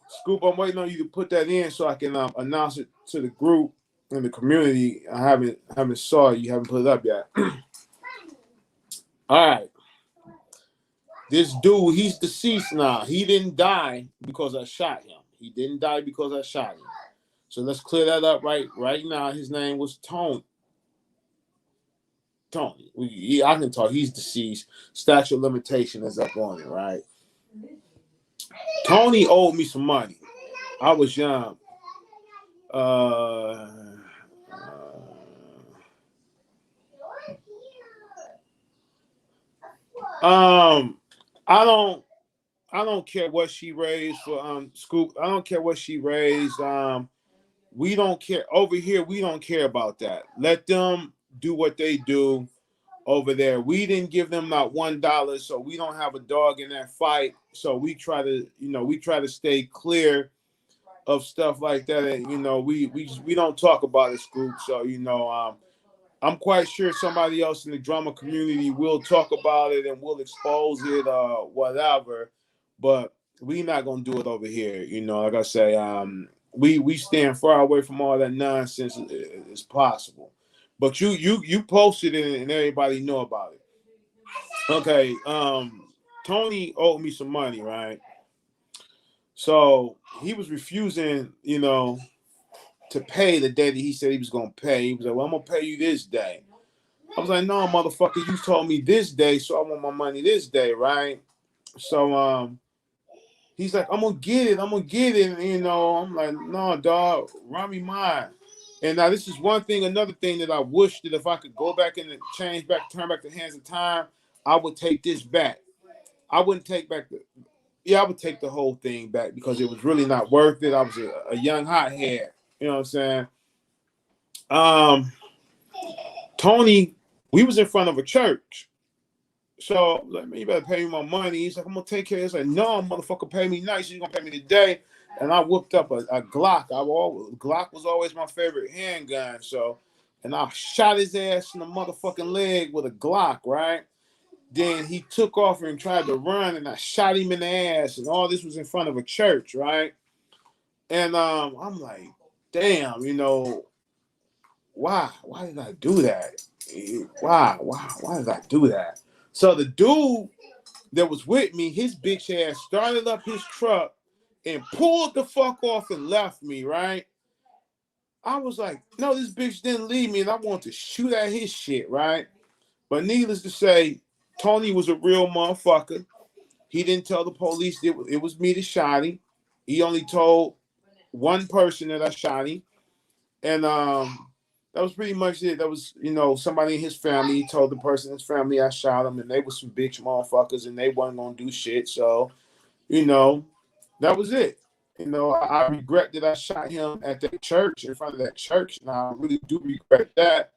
S1: Scoop, I'm waiting on you to put that in so I can announce it to the group and the community. I haven't saw it. You haven't put it up yet. All right. This dude, he's deceased now. He didn't die because I shot him. He didn't die because I shot him. So let's clear that up right now. His name was Tony. I can talk. He's deceased. Statute of limitation is up on it, right? Tony owed me some money. I was young. I don't care what she raised for Scoop. I don't care what she raised. We don't care over here. We don't care about that. Let them do what they do over there. We didn't give them not $1, so we don't have a dog in that fight. So we try to stay clear of stuff like that. And we don't talk about it, Scoop. So I'm quite sure somebody else in the drama community will talk about it and will expose it or whatever. But we're not gonna do it over here. Like I say, we stand far away from all that nonsense as possible. But you posted it and everybody know about it. Okay, Tony owed me some money, right? So he was refusing, to pay the day that he said he was gonna pay. He was like, well, I'm gonna pay you this day. I was like, no, motherfucker, you told me this day, so I want my money this day, right? So he's like, I'm gonna get it. And, I'm like, no, dog, run me mine. And now this is one thing, another thing that I wish that if I could go back and turn back the hands of time, I would take this back. I wouldn't take back I would take the whole thing back because it was really not worth it. I was a young hothead. You know what I'm saying? Tony, we was in front of a church. So like, man, you better pay me my money. He's like, I'm gonna take care of it. He's like, no, motherfucker, pay me nice. You're gonna pay me today. And I whipped up a Glock. Glock was always my favorite handgun. So, and I shot his ass in the motherfucking leg with a Glock, right? Then he took off and tried to run, and I shot him in the ass. And all this was in front of a church, right? And I'm like, damn, why? Why did I do that? Why did I do that? So the dude that was with me, his bitch ass started up his truck and pulled the fuck off and left me, right? I was like, no, this bitch didn't leave me, and I wanted to shoot at his shit, right? But needless to say, Tony was a real motherfucker. He didn't tell the police it was me that shot him. He only told one person that I shot him, and that was pretty much it. That was, somebody in his family told the person in his family I shot him, and they were some bitch motherfuckers, and they wasn't gonna do shit. So, that was it. I regret that I shot him at that church, in front of that church, and I really do regret that.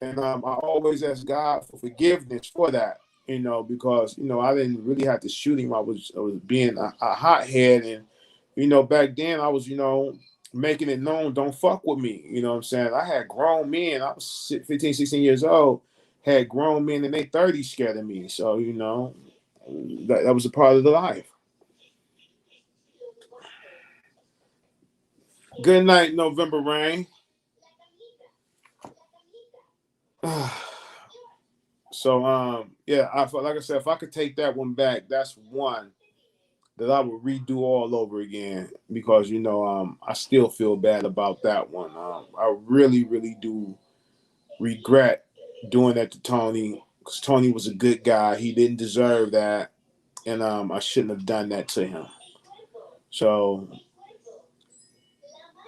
S1: And I always ask God for forgiveness for that, because I didn't really have to shoot him. I was being a hothead, and back then I was making it known, don't fuck with me. You know what I'm saying? I had grown men. I was 15, 16 years old. Had grown men in their 30s scared of me. So that was a part of the life. Good night, November Rain. So yeah, like I said, if I could take that one back, that's one that I would redo all over again, because I still feel bad about that one. I really, really do regret doing that to Tony, because Tony was a good guy. He didn't deserve that, and I shouldn't have done that to him. So,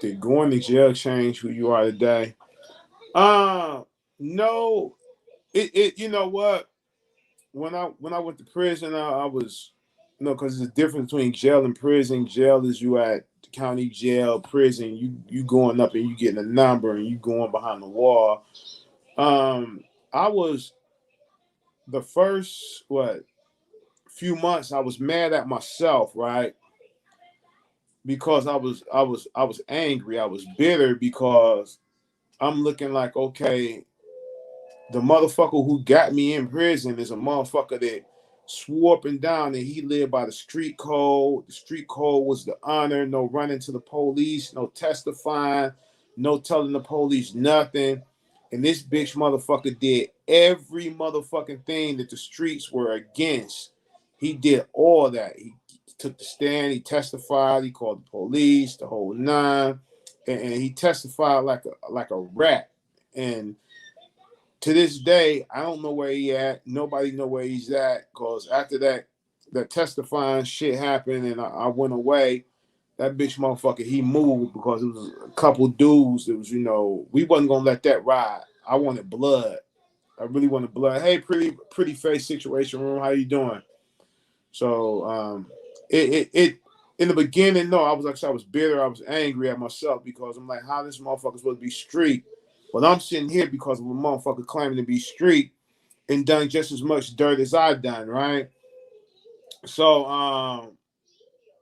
S1: did going to jail change who you are today? No. It you know what? When I went to prison, I was, because there's a difference between jail and prison. Jail is you at the county jail. Prison, you going up and you getting a number and you going behind the wall. I was the first few months I was mad at myself, right? Because I was angry. I was bitter because I'm looking like, okay, the motherfucker who got me in prison is a motherfucker that swore up and down that he lived by the street code. The street code was the honor, no running to the police, no testifying, no telling the police nothing. And this bitch motherfucker did every motherfucking thing that the streets were against. He did all that. He took the stand, he testified, he called the police, the whole nine, and he testified like a rat. And to this day, I don't know where he at. Nobody know where he's at, because after that testifying shit happened and I went away, that bitch motherfucker, he moved, because it was a couple dudes that was, we wasn't gonna let that ride. I wanted blood. I really wanted blood. Hey, pretty face situation room, how you doing? So it in the beginning, no, I was bitter, I was angry at myself, because I'm like, how this motherfucker supposed to be street? But I'm sitting here because of a motherfucker claiming to be street and done just as much dirt as I done, right? So I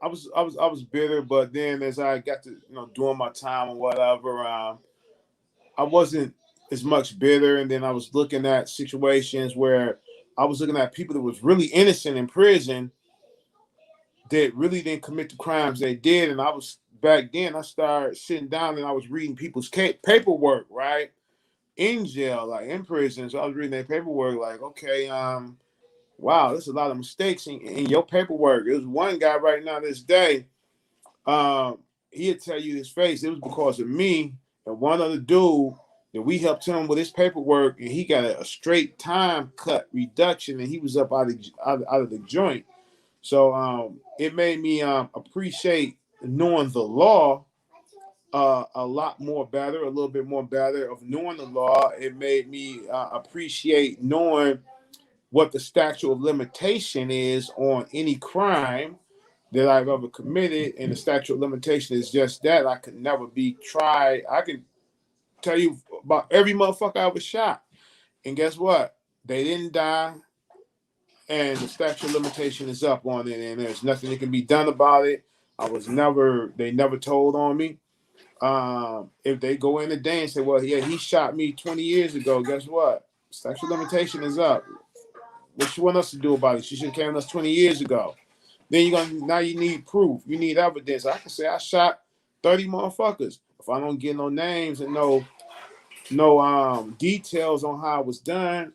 S1: was bitter, but then as I got to doing my time or whatever, I wasn't as much bitter. And then I was looking at situations where I was looking at people that was really innocent in prison that really didn't commit the crimes they did. And back then I started sitting down and I was reading people's paperwork, right? In jail, like in prison. So I was reading their paperwork, like, okay, wow, there's a lot of mistakes in your paperwork. There's one guy right now this day, he'll tell you his face. It was because of me and one other dude that we helped him with his paperwork, and he got a straight time cut reduction, and he was up out of the joint. So it made me appreciate knowing the law a lot more better, a little bit more better of knowing the law. It made me appreciate knowing what the statute of limitation is on any crime that I've ever committed. And the statute of limitation is just that. I could never be tried. I can tell you about every motherfucker I was shot. And guess what? They didn't die. And the statute of limitation is up on it. And there's nothing that can be done about it. They never told on me. If they go in today and say, well, yeah, he shot me 20 years ago, guess what? Statute of limitation is up. What you want us to do about it? She should have came to us 20 years ago. Then now you need proof. You need evidence. I can say I shot 30 motherfuckers. If I don't get no names and no details on how it was done,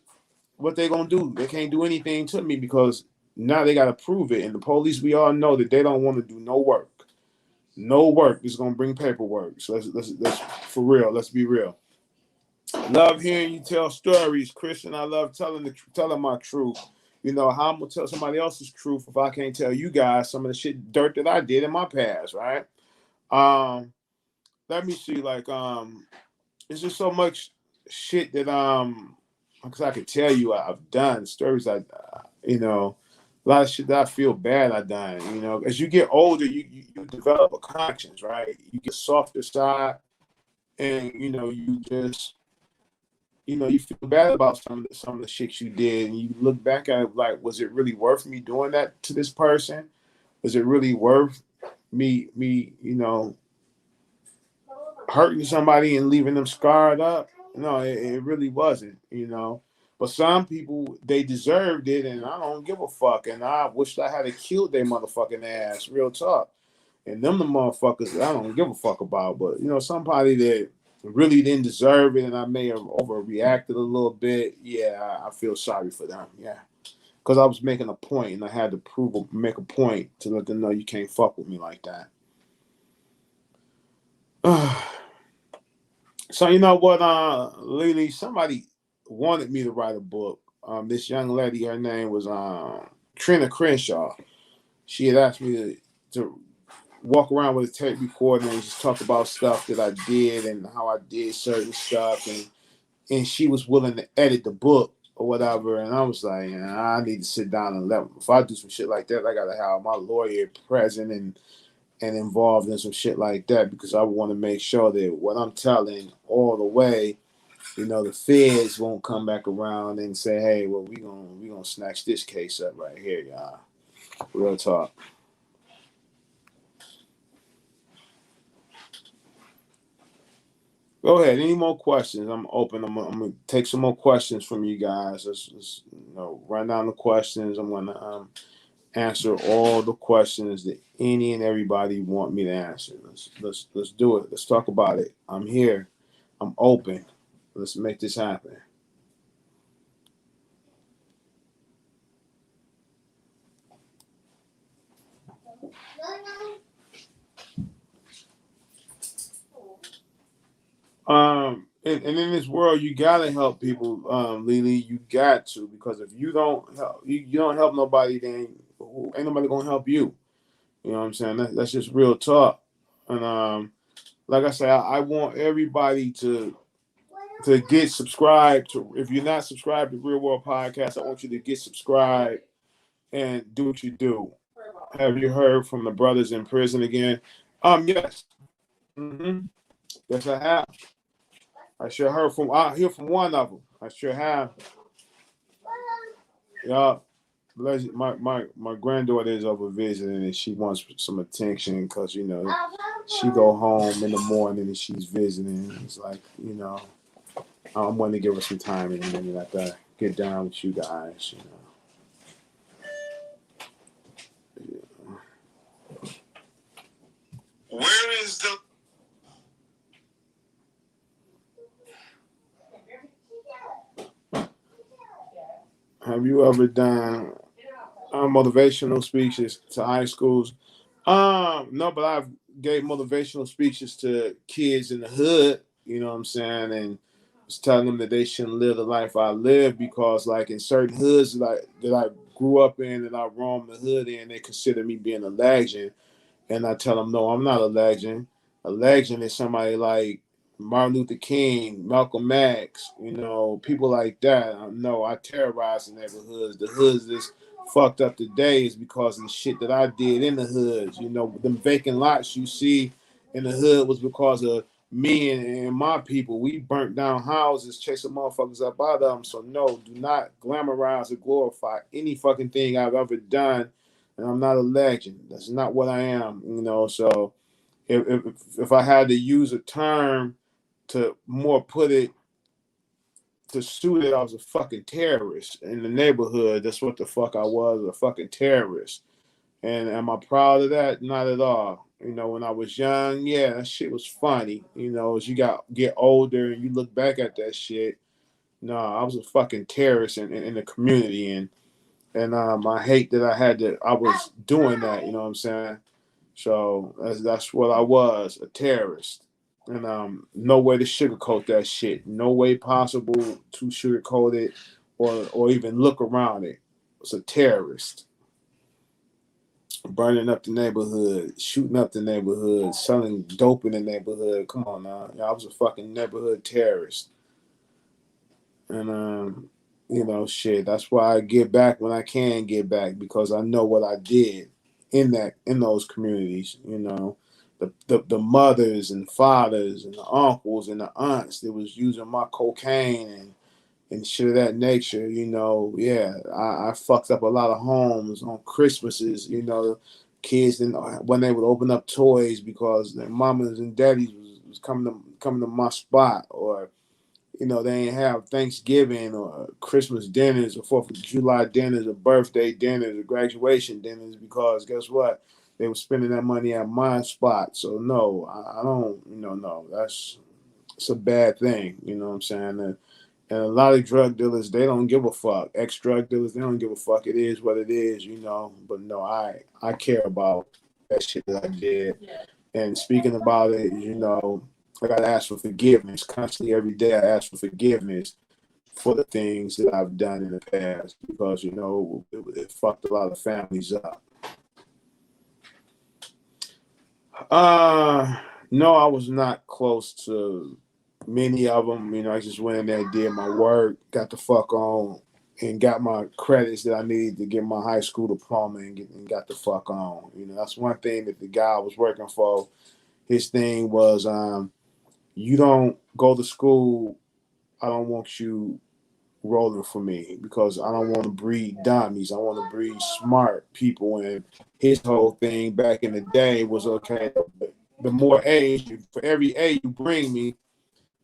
S1: what they gonna do? They can't do anything to me, because now they gotta prove it. And the police, we all know that they don't want to do no work. No work is gonna bring paperwork. So let's for real. Let's be real. Love hearing you tell stories, Christian. I love telling my truth. How I'm gonna tell somebody else's truth if I can't tell you guys some of the dirt that I did in my past, right? Let me see. Like, it's just so much shit that because I could tell you I've done stories. A lot of shit that I feel bad I done. As you get older, you develop a conscience, right? You get softer side, and you just you feel bad about some of the shit you did, and you look back at it like, was it really worth me doing that to this person? Was it really worth me hurting somebody and leaving them scarred up? No, it really wasn't. But some people, they deserved it, and I don't give a fuck. And I wished I had killed their motherfucking ass. Real talk. And them the motherfuckers that I don't give a fuck about. But somebody that really didn't deserve it, and I may have overreacted a little bit. Yeah, I feel sorry for them. Yeah, because I was making a point, and I had to make a point to let them know you can't fuck with me like that. So you know what, Lily, somebody wanted me to write a book. This young lady, her name was Trina Crenshaw. She had asked me to walk around with a tape recorder and just talk about stuff that I did and how I did certain stuff, and she was willing to edit the book or whatever. And I was like, I need to sit down and if I do some shit like that, I gotta have my lawyer present and involved in some shit like that, because I want to make sure that what I'm telling all the way, the feds won't come back around and say, hey, well, we gonna snatch this case up right here, y'all. Real talk. Go ahead. Any more questions? I'm open. I'm gonna take some more questions from you guys. Let's run down the questions. I'm gonna answer all the questions that any and everybody want me to answer. Let's do it. Let's talk about it. I'm here. I'm open. Let's make this happen. And in this world, you gotta help people, Lily. You got to, because if you don't help, you don't help nobody, then ain't nobody gonna help you. You know what I'm saying? That's just real talk. And like I say, I want everybody to get subscribed to. If you're not subscribed to Real World Podcast, I want you to get subscribed and do what you do. Have you heard from the brothers in prison again? Yes. Yes, I have. I sure I hear from one of them. I sure have. Yeah. My granddaughter is over visiting, and she wants some attention because she go home in the morning and she's visiting. It's like I'm wanting to give her some time and then like to get down with you guys. Where is the? Have you ever done motivational speeches to high schools? No, but I've gave motivational speeches to kids in the hood. You know what I'm saying, and was telling them that they shouldn't live the life I live, because, like, in certain hoods that I grew up in and I roamed the hood in, they consider me being a legend, and I tell them, no, I'm not a legend. A legend is somebody like Martin Luther King, Malcolm X, people like that. No, I terrorize the neighborhoods. The hoods that's fucked up today is because of the shit that I did in the hoods. Them vacant lots you see in the hood was because of me and my people. We burnt down houses, chasing motherfuckers up out of them. So no, do not glamorize or glorify any fucking thing I've ever done. And I'm not a legend. That's not what I am. So if I had to use a term to more put it to suit it, I was a fucking terrorist in the neighborhood. That's what the fuck I was, a fucking terrorist. And am I proud of that? Not at all. When I was young, yeah, that shit was funny. As you get older and you look back at that shit, no, I was a fucking terrorist in the community, and I hate that I was doing that. You know what I'm saying? So that's what I was, a terrorist. And no way to sugarcoat that shit. No way possible to sugarcoat it or even look around it. It's a terrorist. burning up the neighborhood, shooting up the neighborhood, selling dope in the neighborhood. Come on now. I was a fucking neighborhood terrorist. And shit, that's why I get back when I can get back, because I know what I did in those communities, the mothers and fathers and the uncles and the aunts that was using my cocaine and shit of that nature, yeah, I fucked up a lot of homes on Christmases, kids didn't, when they would open up toys because their mamas and daddies was coming to my spot, or they ain't have Thanksgiving or Christmas dinners or 4th of July dinners or birthday dinners or graduation dinners, because guess what? They were spending that money at my spot. So no, I don't, no, it's a bad thing. You know what I'm saying? And a lot of drug dealers, they don't give a fuck. Ex-drug dealers, they don't give a fuck. It is what it is, But no, I care about that shit that I did. Yeah. And speaking about it, I got to ask for forgiveness constantly every day. I ask for forgiveness for the things that I've done in the past, because, it fucked a lot of families up. No, I was not close to many of them. I just went in there, did my work, got the fuck on, and got my credits that I needed to get my high school diploma and got the fuck on. That's one thing that the guy I was working for, his thing was, you don't go to school, I don't want you rolling for me, because I don't want to breed dummies. I want to breed smart people. And his whole thing back in the day was, okay, the more A's, for every A you bring me,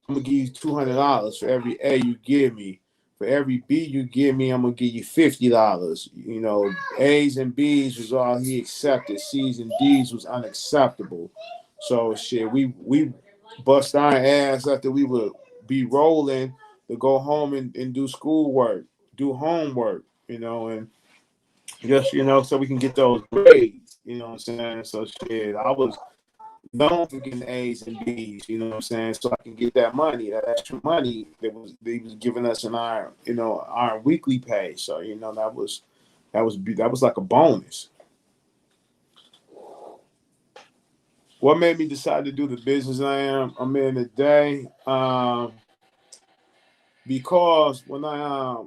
S1: I'm going to give you $200 for every A you give me. For every B you give me, I'm going to give you $50. A's and B's was all he accepted. C's and D's was unacceptable. So shit, we bust our ass after we would be rolling to go home and do schoolwork, do homework, and just, so we can get those grades, you know what I'm saying? So shit, I was known for getting A's and B's, you know what I'm saying? So I can get that money, that extra money they was giving us in our weekly pay. So, that was like a bonus. What made me decide to do the business I'm in today? Because when I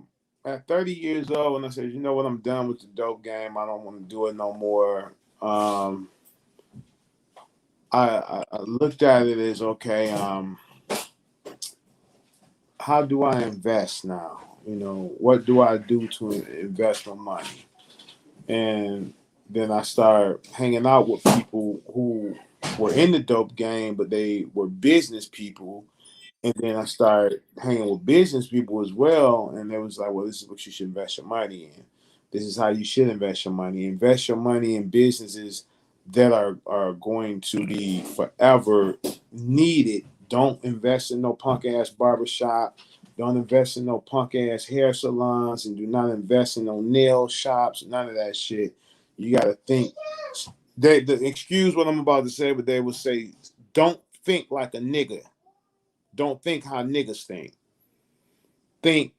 S1: at 30 years old, when I said, you know what, I'm done with the dope game, I don't want to do it no more. I looked at it as, okay, how do I invest now? What do I do to invest my money? And then I started hanging out with people who were in the dope game, but they were business people. And then I started hanging with business people as well. And they was like, well, this is what you should invest your money in. This is how you should invest your money. Invest your money in businesses that are going to be forever needed. Don't invest in no punk ass barbershop. Don't invest in no punk ass hair salons, and do not invest in no nail shops. None of that shit. You got to think. They excuse what I'm about to say, but they will say, don't think like a nigga. Don't think how niggas think. Think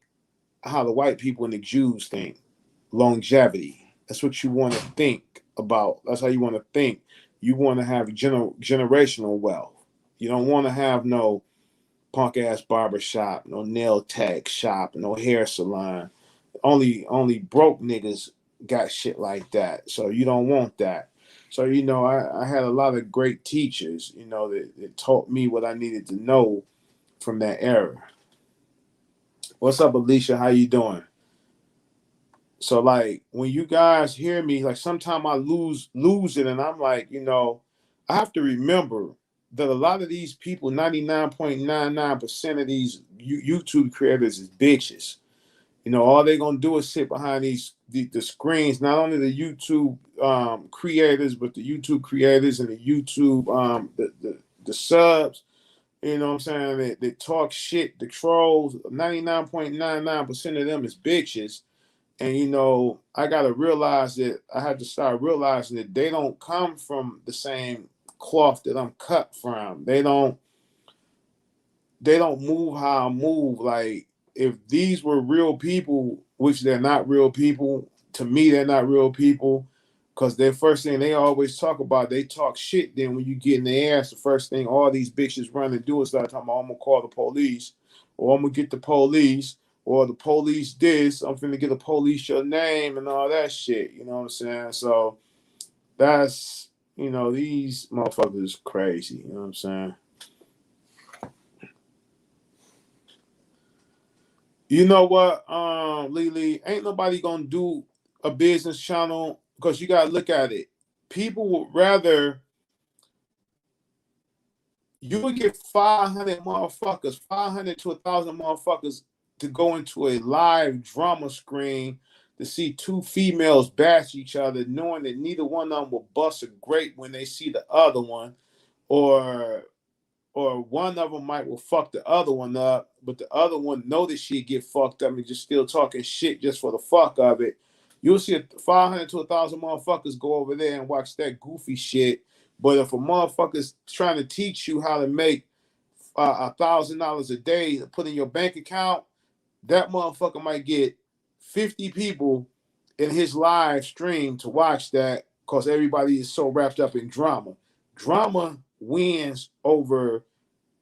S1: how the white people and the Jews think. Longevity. That's what you want to think about. That's how you want to think. You want to have generational wealth. You don't want to have no punk ass barber shop, no nail tech shop, no hair salon. Only broke niggas got shit like that. So you don't want that. So I had a lot of great teachers, that taught me what I needed to know from that era. What's up, Alicia? How you doing? So like when you guys hear me, like sometimes I lose it, and I'm like, I have to remember that a lot of these people, 99.99% of these YouTube creators is bitches. All they gonna do is sit behind the screens. Not only the YouTube creators, but the YouTube creators and the YouTube the subs. You know what I'm saying? They talk shit. The trolls, 99.99% of them is bitches. And I gotta realize that I had to start realizing that they don't come from the same cloth that I'm cut from. They don't move how I move. Like if these were real people, which they're not real people, to me they're not real people, Because their first thing they always talk about, they talk shit. Then when you get in their ass, the first thing all these bitches run and do is start talking about, I'm gonna call the police, or I'm gonna get the police, or the police this, I'm finna get the police your name and all that shit. You know what I'm saying? So that's, you know, these motherfuckers crazy. You know what I'm saying? You know what, Lily, ain't nobody gonna do a business channel because you gotta look at it. People would rather you would get 500 motherfuckers, 500 to 1,000 motherfuckers to go into a live drama screen to see two females bash each other, knowing that neither one of them will bust a grape when they see the other one, or one of them will fuck the other one up, but the other one know that she get fucked up and just still talking shit just for the fuck of it. You'll see 500 to 1,000 motherfuckers go over there and watch that goofy shit. But if a motherfucker's trying to teach you how to make $1,000 a day to put in your bank account, that motherfucker might get 50 people in his live stream to watch that because everybody is so wrapped up in drama. Drama wins over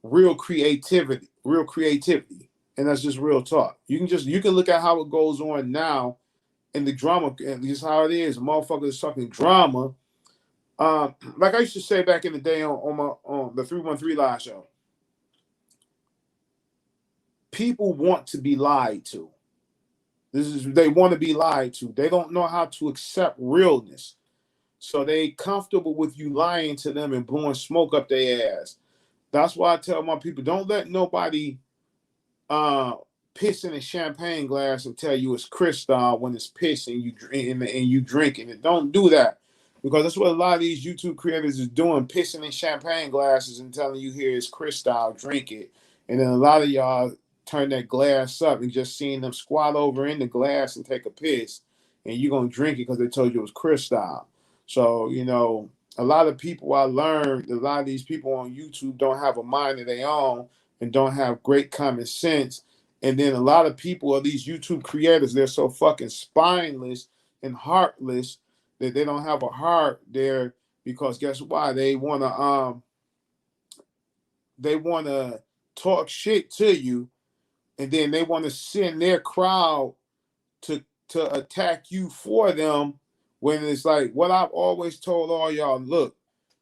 S1: real creativity, and that's just real talk. You can look at how it goes on now in the drama, and this is how it is. Motherfuckers talking drama. Like I used to say back in the day on the 313 Live show, people want to be lied to. They want to be lied to. They don't know how to accept realness, so they comfortable with you lying to them and blowing smoke up their ass. That's why I tell my people, don't let nobody piss in a champagne glass and tell you it's Cristal when it's piss and you drinking it. Don't do that, because that's what a lot of these YouTube creators is doing, pissing in champagne glasses and telling you here is Cristal, drink it. And then a lot of y'all turn that glass up and just seeing them squat over in the glass and take a piss, and you're gonna drink it because they told you it was Cristal. So, you know, a lot of people, I learned, a lot of these people on YouTube don't have a mind of their own and don't have great common sense. And then a lot of people are these YouTube creators, they're so fucking spineless and heartless that they don't have a heart there, because guess why? They wanna talk shit to you, and then they want to send their crowd to attack you for them, when it's like what I've always told all y'all, look,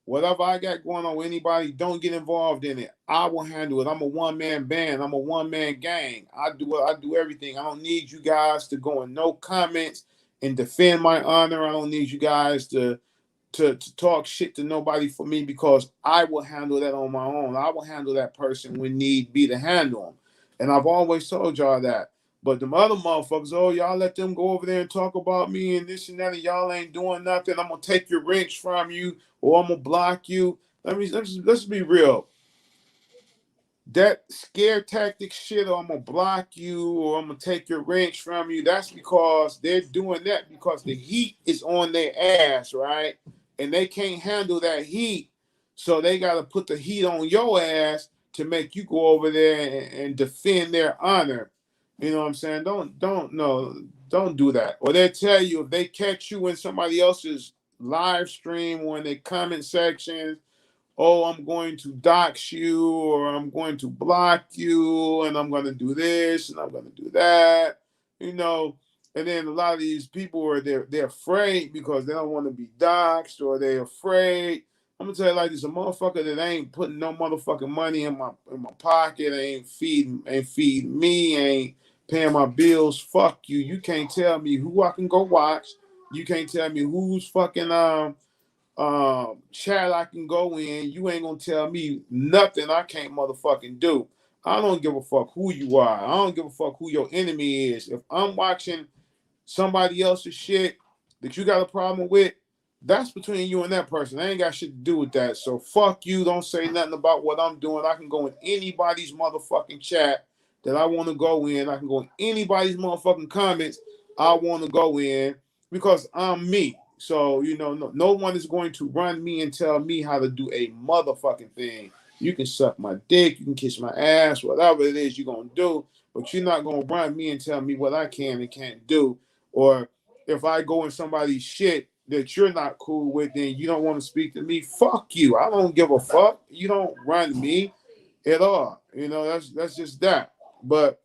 S1: whatever I got going on with anybody, don't get involved in it. I will handle it. I'm a one-man band. I'm a one-man gang. I do everything. I don't need you guys to go in no comments and defend my honor. I don't need you guys to talk shit to nobody for me, because I will handle that on my own. I will handle that person when need be to handle them. And I've always told y'all that. But them other motherfuckers, oh, y'all let them go over there and talk about me and this and that, and y'all ain't doing nothing. I'm gonna take your wrench from you, or I'm gonna block you. Let's be real. That scare tactic shit, or I'm gonna block you, or I'm gonna take your wrench from you, that's because they're doing that because the heat is on their ass, right? And they can't handle that heat, so they gotta put the heat on your ass to make you go over there and defend their honor. You know what I'm saying? Don't do that. Or they tell you, if they catch you in somebody else's live stream or in their comment section, oh, I'm going to dox you, or I'm going to block you, and I'm going to do this and I'm going to do that, you know. And then a lot of these people are they're afraid because they don't want to be doxxed, or they're afraid. I'm gonna tell you like this: a motherfucker that ain't putting no motherfucking money in my pocket, ain't feeding me, ain't paying my bills. Fuck you. You can't tell me who I can go watch. You can't tell me who's fucking chat I can go in. You ain't gonna tell me nothing I can't motherfucking do. I don't give a fuck who you are. I don't give a fuck who your enemy is. If I'm watching somebody else's shit that you got a problem with, that's between you and that person. I ain't got shit to do with that. So fuck you. Don't say nothing about what I'm doing. I can go in anybody's motherfucking chat that I want to go in. I can go in anybody's motherfucking comments I want to go in, because I'm me. So, you know, no one is going to run me and tell me how to do a motherfucking thing. You can suck my dick, you can kiss my ass, whatever it is you're going to do, but you're not going to run me and tell me what I can and can't do. Or if I go in somebody's shit that you're not cool with and you don't want to speak to me, fuck you. I don't give a fuck. You don't run me at all. You know, that's just that. But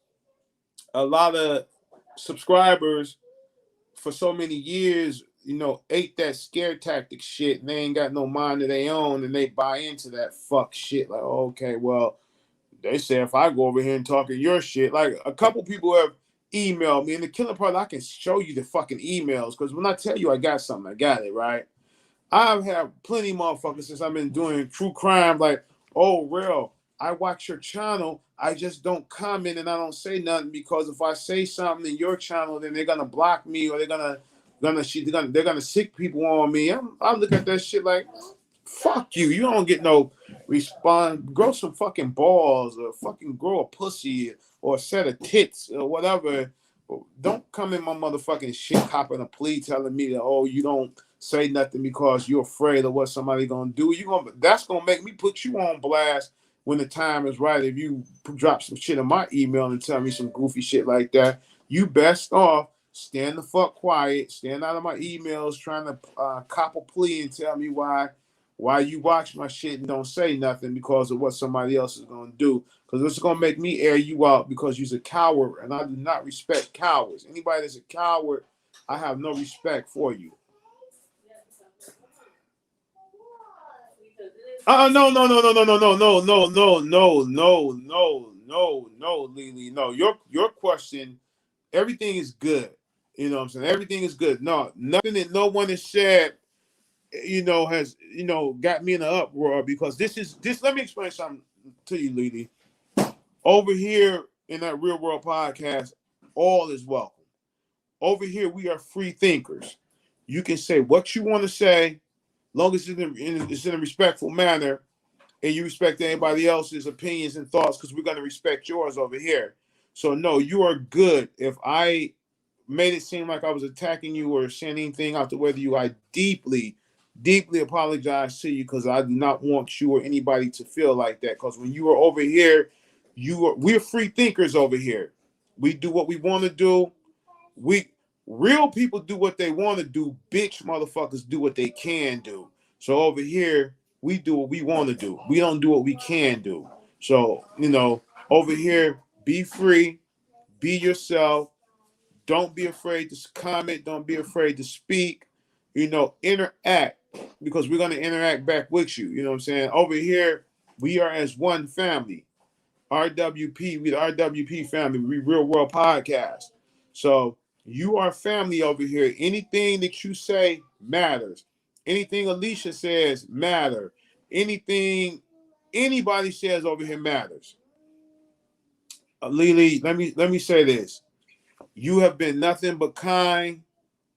S1: a lot of subscribers for so many years, you know, ate that scare tactic shit and they ain't got no mind of their own and they buy into that fuck shit. Like, okay, well, they say if I go over here and talking your shit, like a couple people have emailed me, and the killer part, I can show you the fucking emails because when I tell you I got something, I got it, right? I've had plenty of motherfuckers since I've been doing true crime, like, oh, real, I watch your channel, I just don't comment and I don't say nothing because if I say something in your channel, then they're gonna block me or they're gonna sick people on me. I look at that shit like, fuck you. You don't get no response. Grow some fucking balls or fucking grow a pussy or a set of tits or whatever. Don't come in my motherfucking shit copping a plea telling me that, oh, you don't say nothing because you're afraid of what somebody gonna do. That's gonna make me put you on blast when the time is right. If you drop some shit in my email and tell me some goofy shit like that, you best off stand the fuck quiet, stand out of my emails trying to cop a plea and tell me why you watch my shit and don't say nothing because of what somebody else is going to do. Because it's going to make me air you out because you're a coward, and I do not respect cowards. Anybody that's a coward, I have no respect for you. No, Lily. No, your question, everything is good. You know what I'm saying? Everything is good. No, nothing that no one has said, you know, has, you know, got me in an uproar because this. Let me explain something to you, Lily. Over here in that Real World podcast, all is welcome. Over here, we are free thinkers. You can say what you want to say, long as it's in a respectful manner, and you respect anybody else's opinions and thoughts, because we're going to respect yours over here. So no, you are good. If I made it seem like I was attacking you or saying anything out the way to you, I deeply apologize to you because I do not want you or anybody to feel like that. Because when you are over here, we're free thinkers over here. We do what we want to do. Real people do what they want to do. Bitch motherfuckers do what they can do. So over here, we do what we want to do. We don't do what we can do. So, you know, over here, be free, be yourself. Don't be afraid to comment. Don't be afraid to speak. You know, interact because we're going to interact back with you. You know what I'm saying? Over here, we are as one family. RWP, we the RWP family, we Real World Podcast. So you are family over here. Anything that you say matters. Anything Alicia says matter. Anything anybody says over here matters. Lily, let me say this. You have been nothing but kind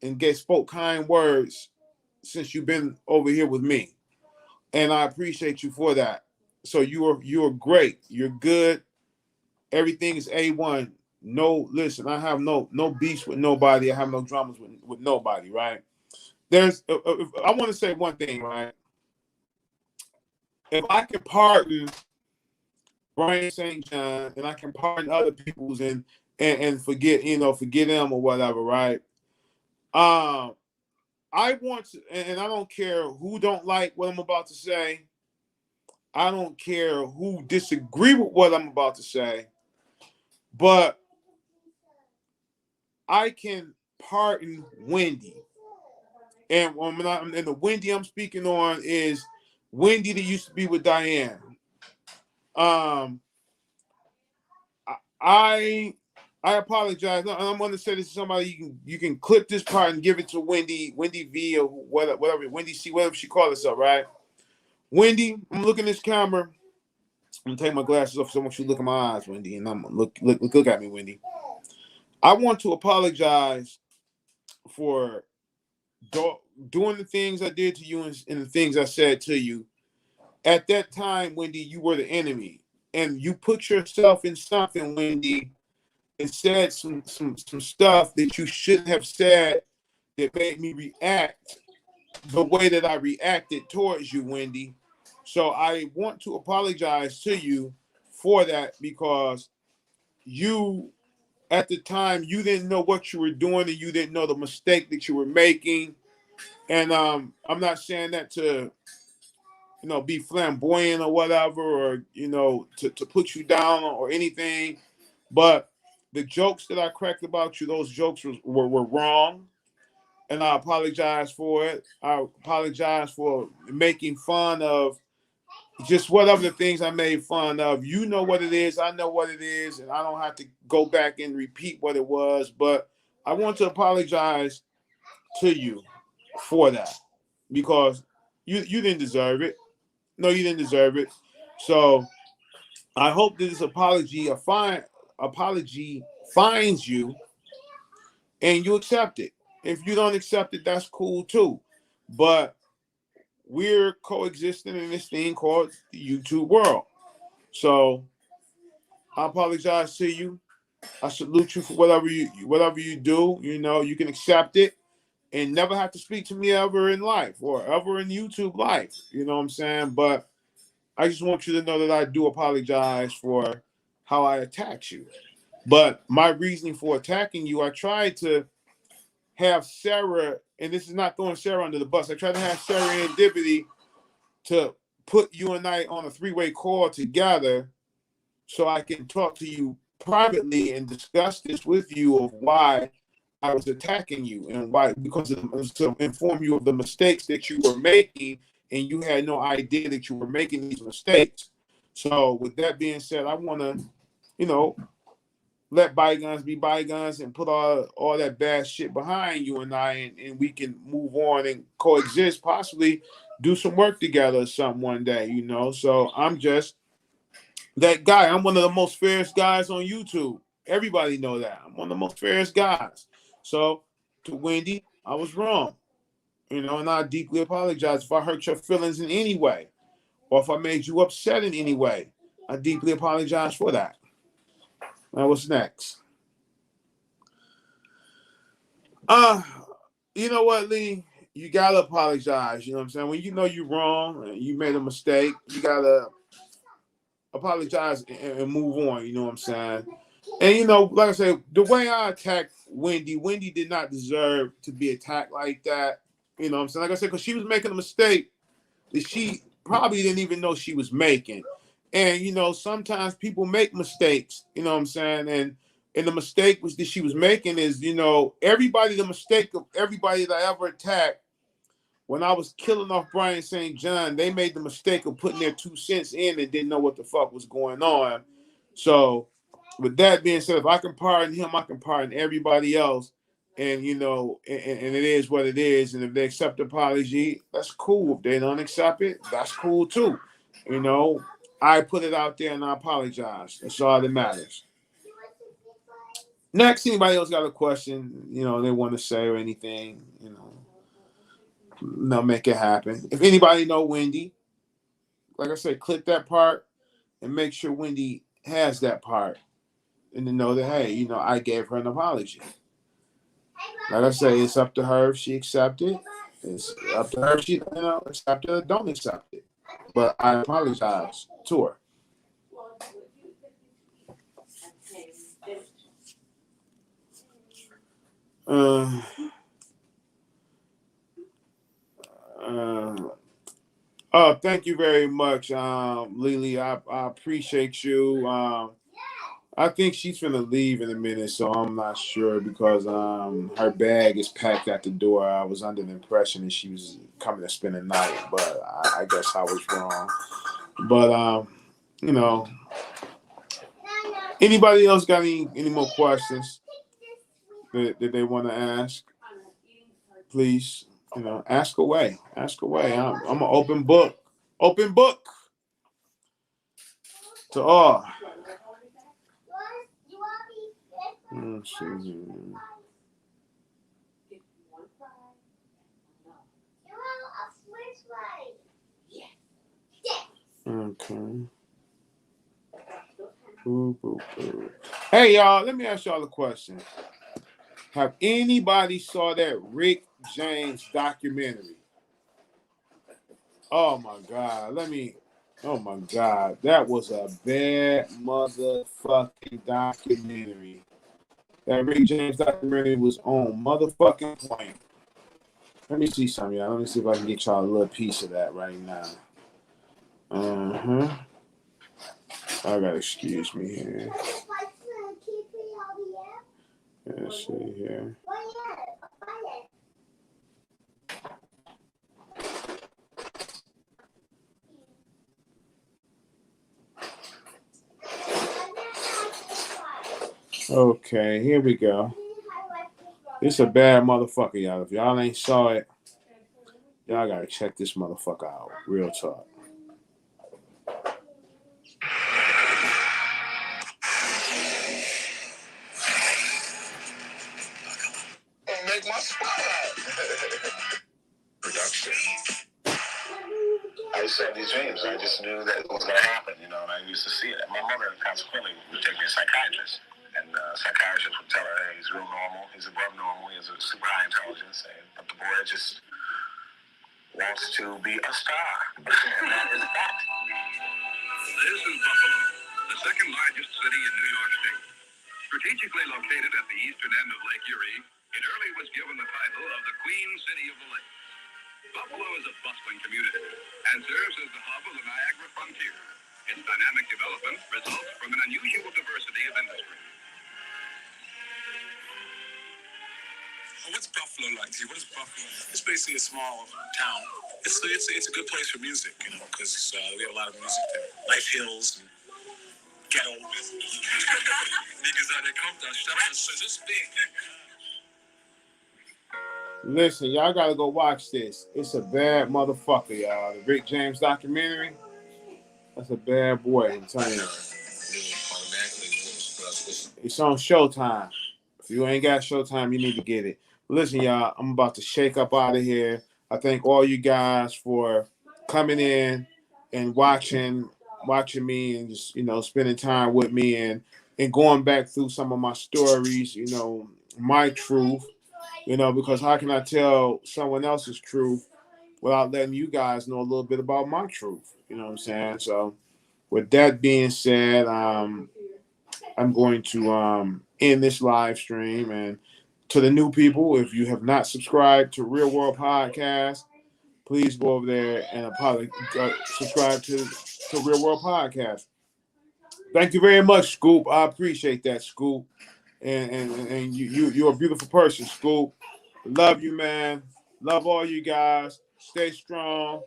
S1: and spoke kind words since you've been over here with me. And I appreciate you for that. So you're great. You're good. Everything is A1. No, listen, I have no beefs with nobody. I have no dramas with nobody, right? I want to say one thing, right? If I can pardon Brian St. John and I can pardon other people's and forget them or whatever, right? I want to, and I don't care who don't like what I'm about to say. I don't care who disagree with what I'm about to say, but I can pardon Wendy. And the Wendy I'm speaking on is Wendy that used to be with Diane. I apologize. I'm going to say this to somebody. You can clip this part and give it to Wendy V or whatever, Wendy C, whatever she calls herself, right? Wendy, I'm looking at this camera. I'm gonna take my glasses off so I want you to look in my eyes, Wendy, and I'm look at me, Wendy. I want to apologize for doing the things I did to you and the things I said to you. At that time, Wendy, you were the enemy, and you put yourself in something, Wendy, and said some stuff that you shouldn't have said that made me react the way that I reacted towards you, Wendy. So I want to apologize to you for that because you, at the time, you didn't know what you were doing and you didn't know the mistake that you were making. And I'm not saying that to, be flamboyant or whatever, or, to put you down or anything. But the jokes that I cracked about you, those jokes were wrong. And I apologize for it. I apologize for making fun of just whatever the things I made fun of. You know what it is. I know what it is. And I don't have to go back and repeat what it was. But I want to apologize to you for that, because you didn't deserve it. No, you didn't deserve it. So I hope that this apology finds you and you accept it. If you don't accept it, that's cool too. But we're coexisting in this thing called the YouTube world. So I apologize to you. I salute you for whatever you do. You can accept it and never have to speak to me ever in life or ever in YouTube life. You know what I'm saying? But I just want you to know that I do apologize for how I attacked you. But my reasoning for attacking you, I tried to have Sarah, and this is not throwing Sarah under the bus. I tried to have Sarah and Dibity to put you and I on a three-way call together so I can talk to you privately and discuss this with you of why I was attacking you and why, because to inform you of the mistakes that you were making, and you had no idea that you were making these mistakes. So with that being said, I want to, let bygones be bygones and put all that bad shit behind you and I, and we can move on and coexist, possibly do some work together or something one day, So I'm just that guy. I'm one of the most fairest guys on YouTube. Everybody know that. I'm one of the most fairest guys. So to Wendy, I was wrong, and I deeply apologize if I hurt your feelings in any way, or if I made you upset in any way. I deeply apologize for that. Now, what's next? You know what, Lee? You gotta apologize. You know what I'm saying? When you know you're wrong and you made a mistake, you gotta apologize and move on. You know what I'm saying? And like I said, the way I attacked Wendy did not deserve to be attacked like that. You know what I'm saying? Like I said, because she was making a mistake that she probably didn't even know she was making. And sometimes people make mistakes, you know what I'm saying? And the mistake that she was making is, the mistake of everybody that I ever attacked, when I was killing off Brian St. John, they made the mistake of putting their 2 cents in and didn't know what the fuck was going on. So with that being said, if I can pardon him, I can pardon everybody else. And and it is what it is. And if they accept the apology, that's cool. If they don't accept it, that's cool too. I put it out there and I apologize. That's all that matters. Next, anybody else got a question, they want to say or anything, make it happen. If anybody know Wendy, like I said, click that part and make sure Wendy has that part. And to know that, hey, I gave her an apology. Like I say, it's up to her if she accepts it. It's up to her if she, accept it or don't accept it. But I apologize to her. Thank you very much, Lily. I appreciate you. I think she's gonna leave in a minute, so I'm not sure because her bag is packed at the door. I was under the impression that she was coming to spend the night, but I guess I was wrong. But anybody else got any more questions that they want to ask? Please, ask away. Ask away. I'm an open book. Open book to all. Let's see. Okay. Boo, boo, boo. Hey, y'all, let me ask y'all a question. Have anybody saw that Rick James documentary? Oh, my God. Oh, my God. That was a bad motherfucking documentary. That Rick James documentary was on motherfucking point. Let me see something, y'all. Let me see if I can get y'all a little piece of that right now. I gotta excuse me here. Let's see here. Okay, here we go. This a bad motherfucker, y'all. If y'all ain't saw it, y'all gotta check this motherfucker out. Real talk.
S3: Make my spot out. Production. I used to have these dreams. I just knew that it was going to happen, you know, and I used to see it. My mother, consequently, would take me to a psychiatrist. And psychiatrist would tell her, hey, he's real normal, he's above normal, he has a super high intelligence, but the boy just wants to be a star. And that is that.
S4: This is Buffalo, the second largest city in New York State. Strategically located at the eastern end of Lake Erie, it early was given the title of the Queen City of the Lake. Buffalo is a bustling community and serves as the hub of the Niagara frontier. Its dynamic development results from an unusual diversity of industry.
S5: What's Buffalo like? What is Buffalo? It's basically a small town. It's a good place for music, you know, because we have a lot of music there. Life Hills and ghetto. Niggas out there come down. So this big.
S1: Listen, y'all gotta go watch this. It's a bad motherfucker, y'all. The Rick James documentary. That's a bad boy, I'm telling you. It's on Showtime. If you ain't got Showtime, you need to get it. Listen, y'all, I'm about to shake up out of here. I thank all you guys for coming in and watching me and just, you know, spending time with me and going back through some of my stories, you know, my truth. You know, because how can I tell someone else's truth without letting you guys know a little bit about my truth? You know what I'm saying? So with that being said, I'm going to end this live stream. And to the new people, if you have not subscribed to Real World Podcast, please go over there and subscribe to Real World Podcast. Thank you very much, Scoop. I appreciate that, Scoop. And you're a beautiful person, Scoop. Love you, man. Love all you guys. Stay strong.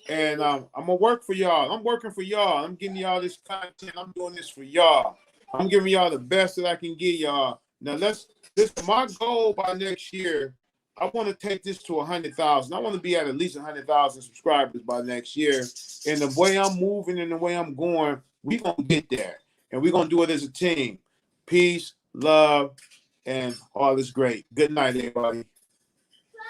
S1: And I'm gonna work for y'all. I'm working for y'all. I'm giving y'all this content. I'm doing this for y'all. I'm giving y'all the best that I can give y'all. Now this is my goal by next year. I want to take this to 100,000. I want to be at least 100,000 subscribers by next year. And the way I'm moving and the way I'm going, we're gonna get there. And we're gonna do it as a team. Peace, love, and all is great. Good night, everybody.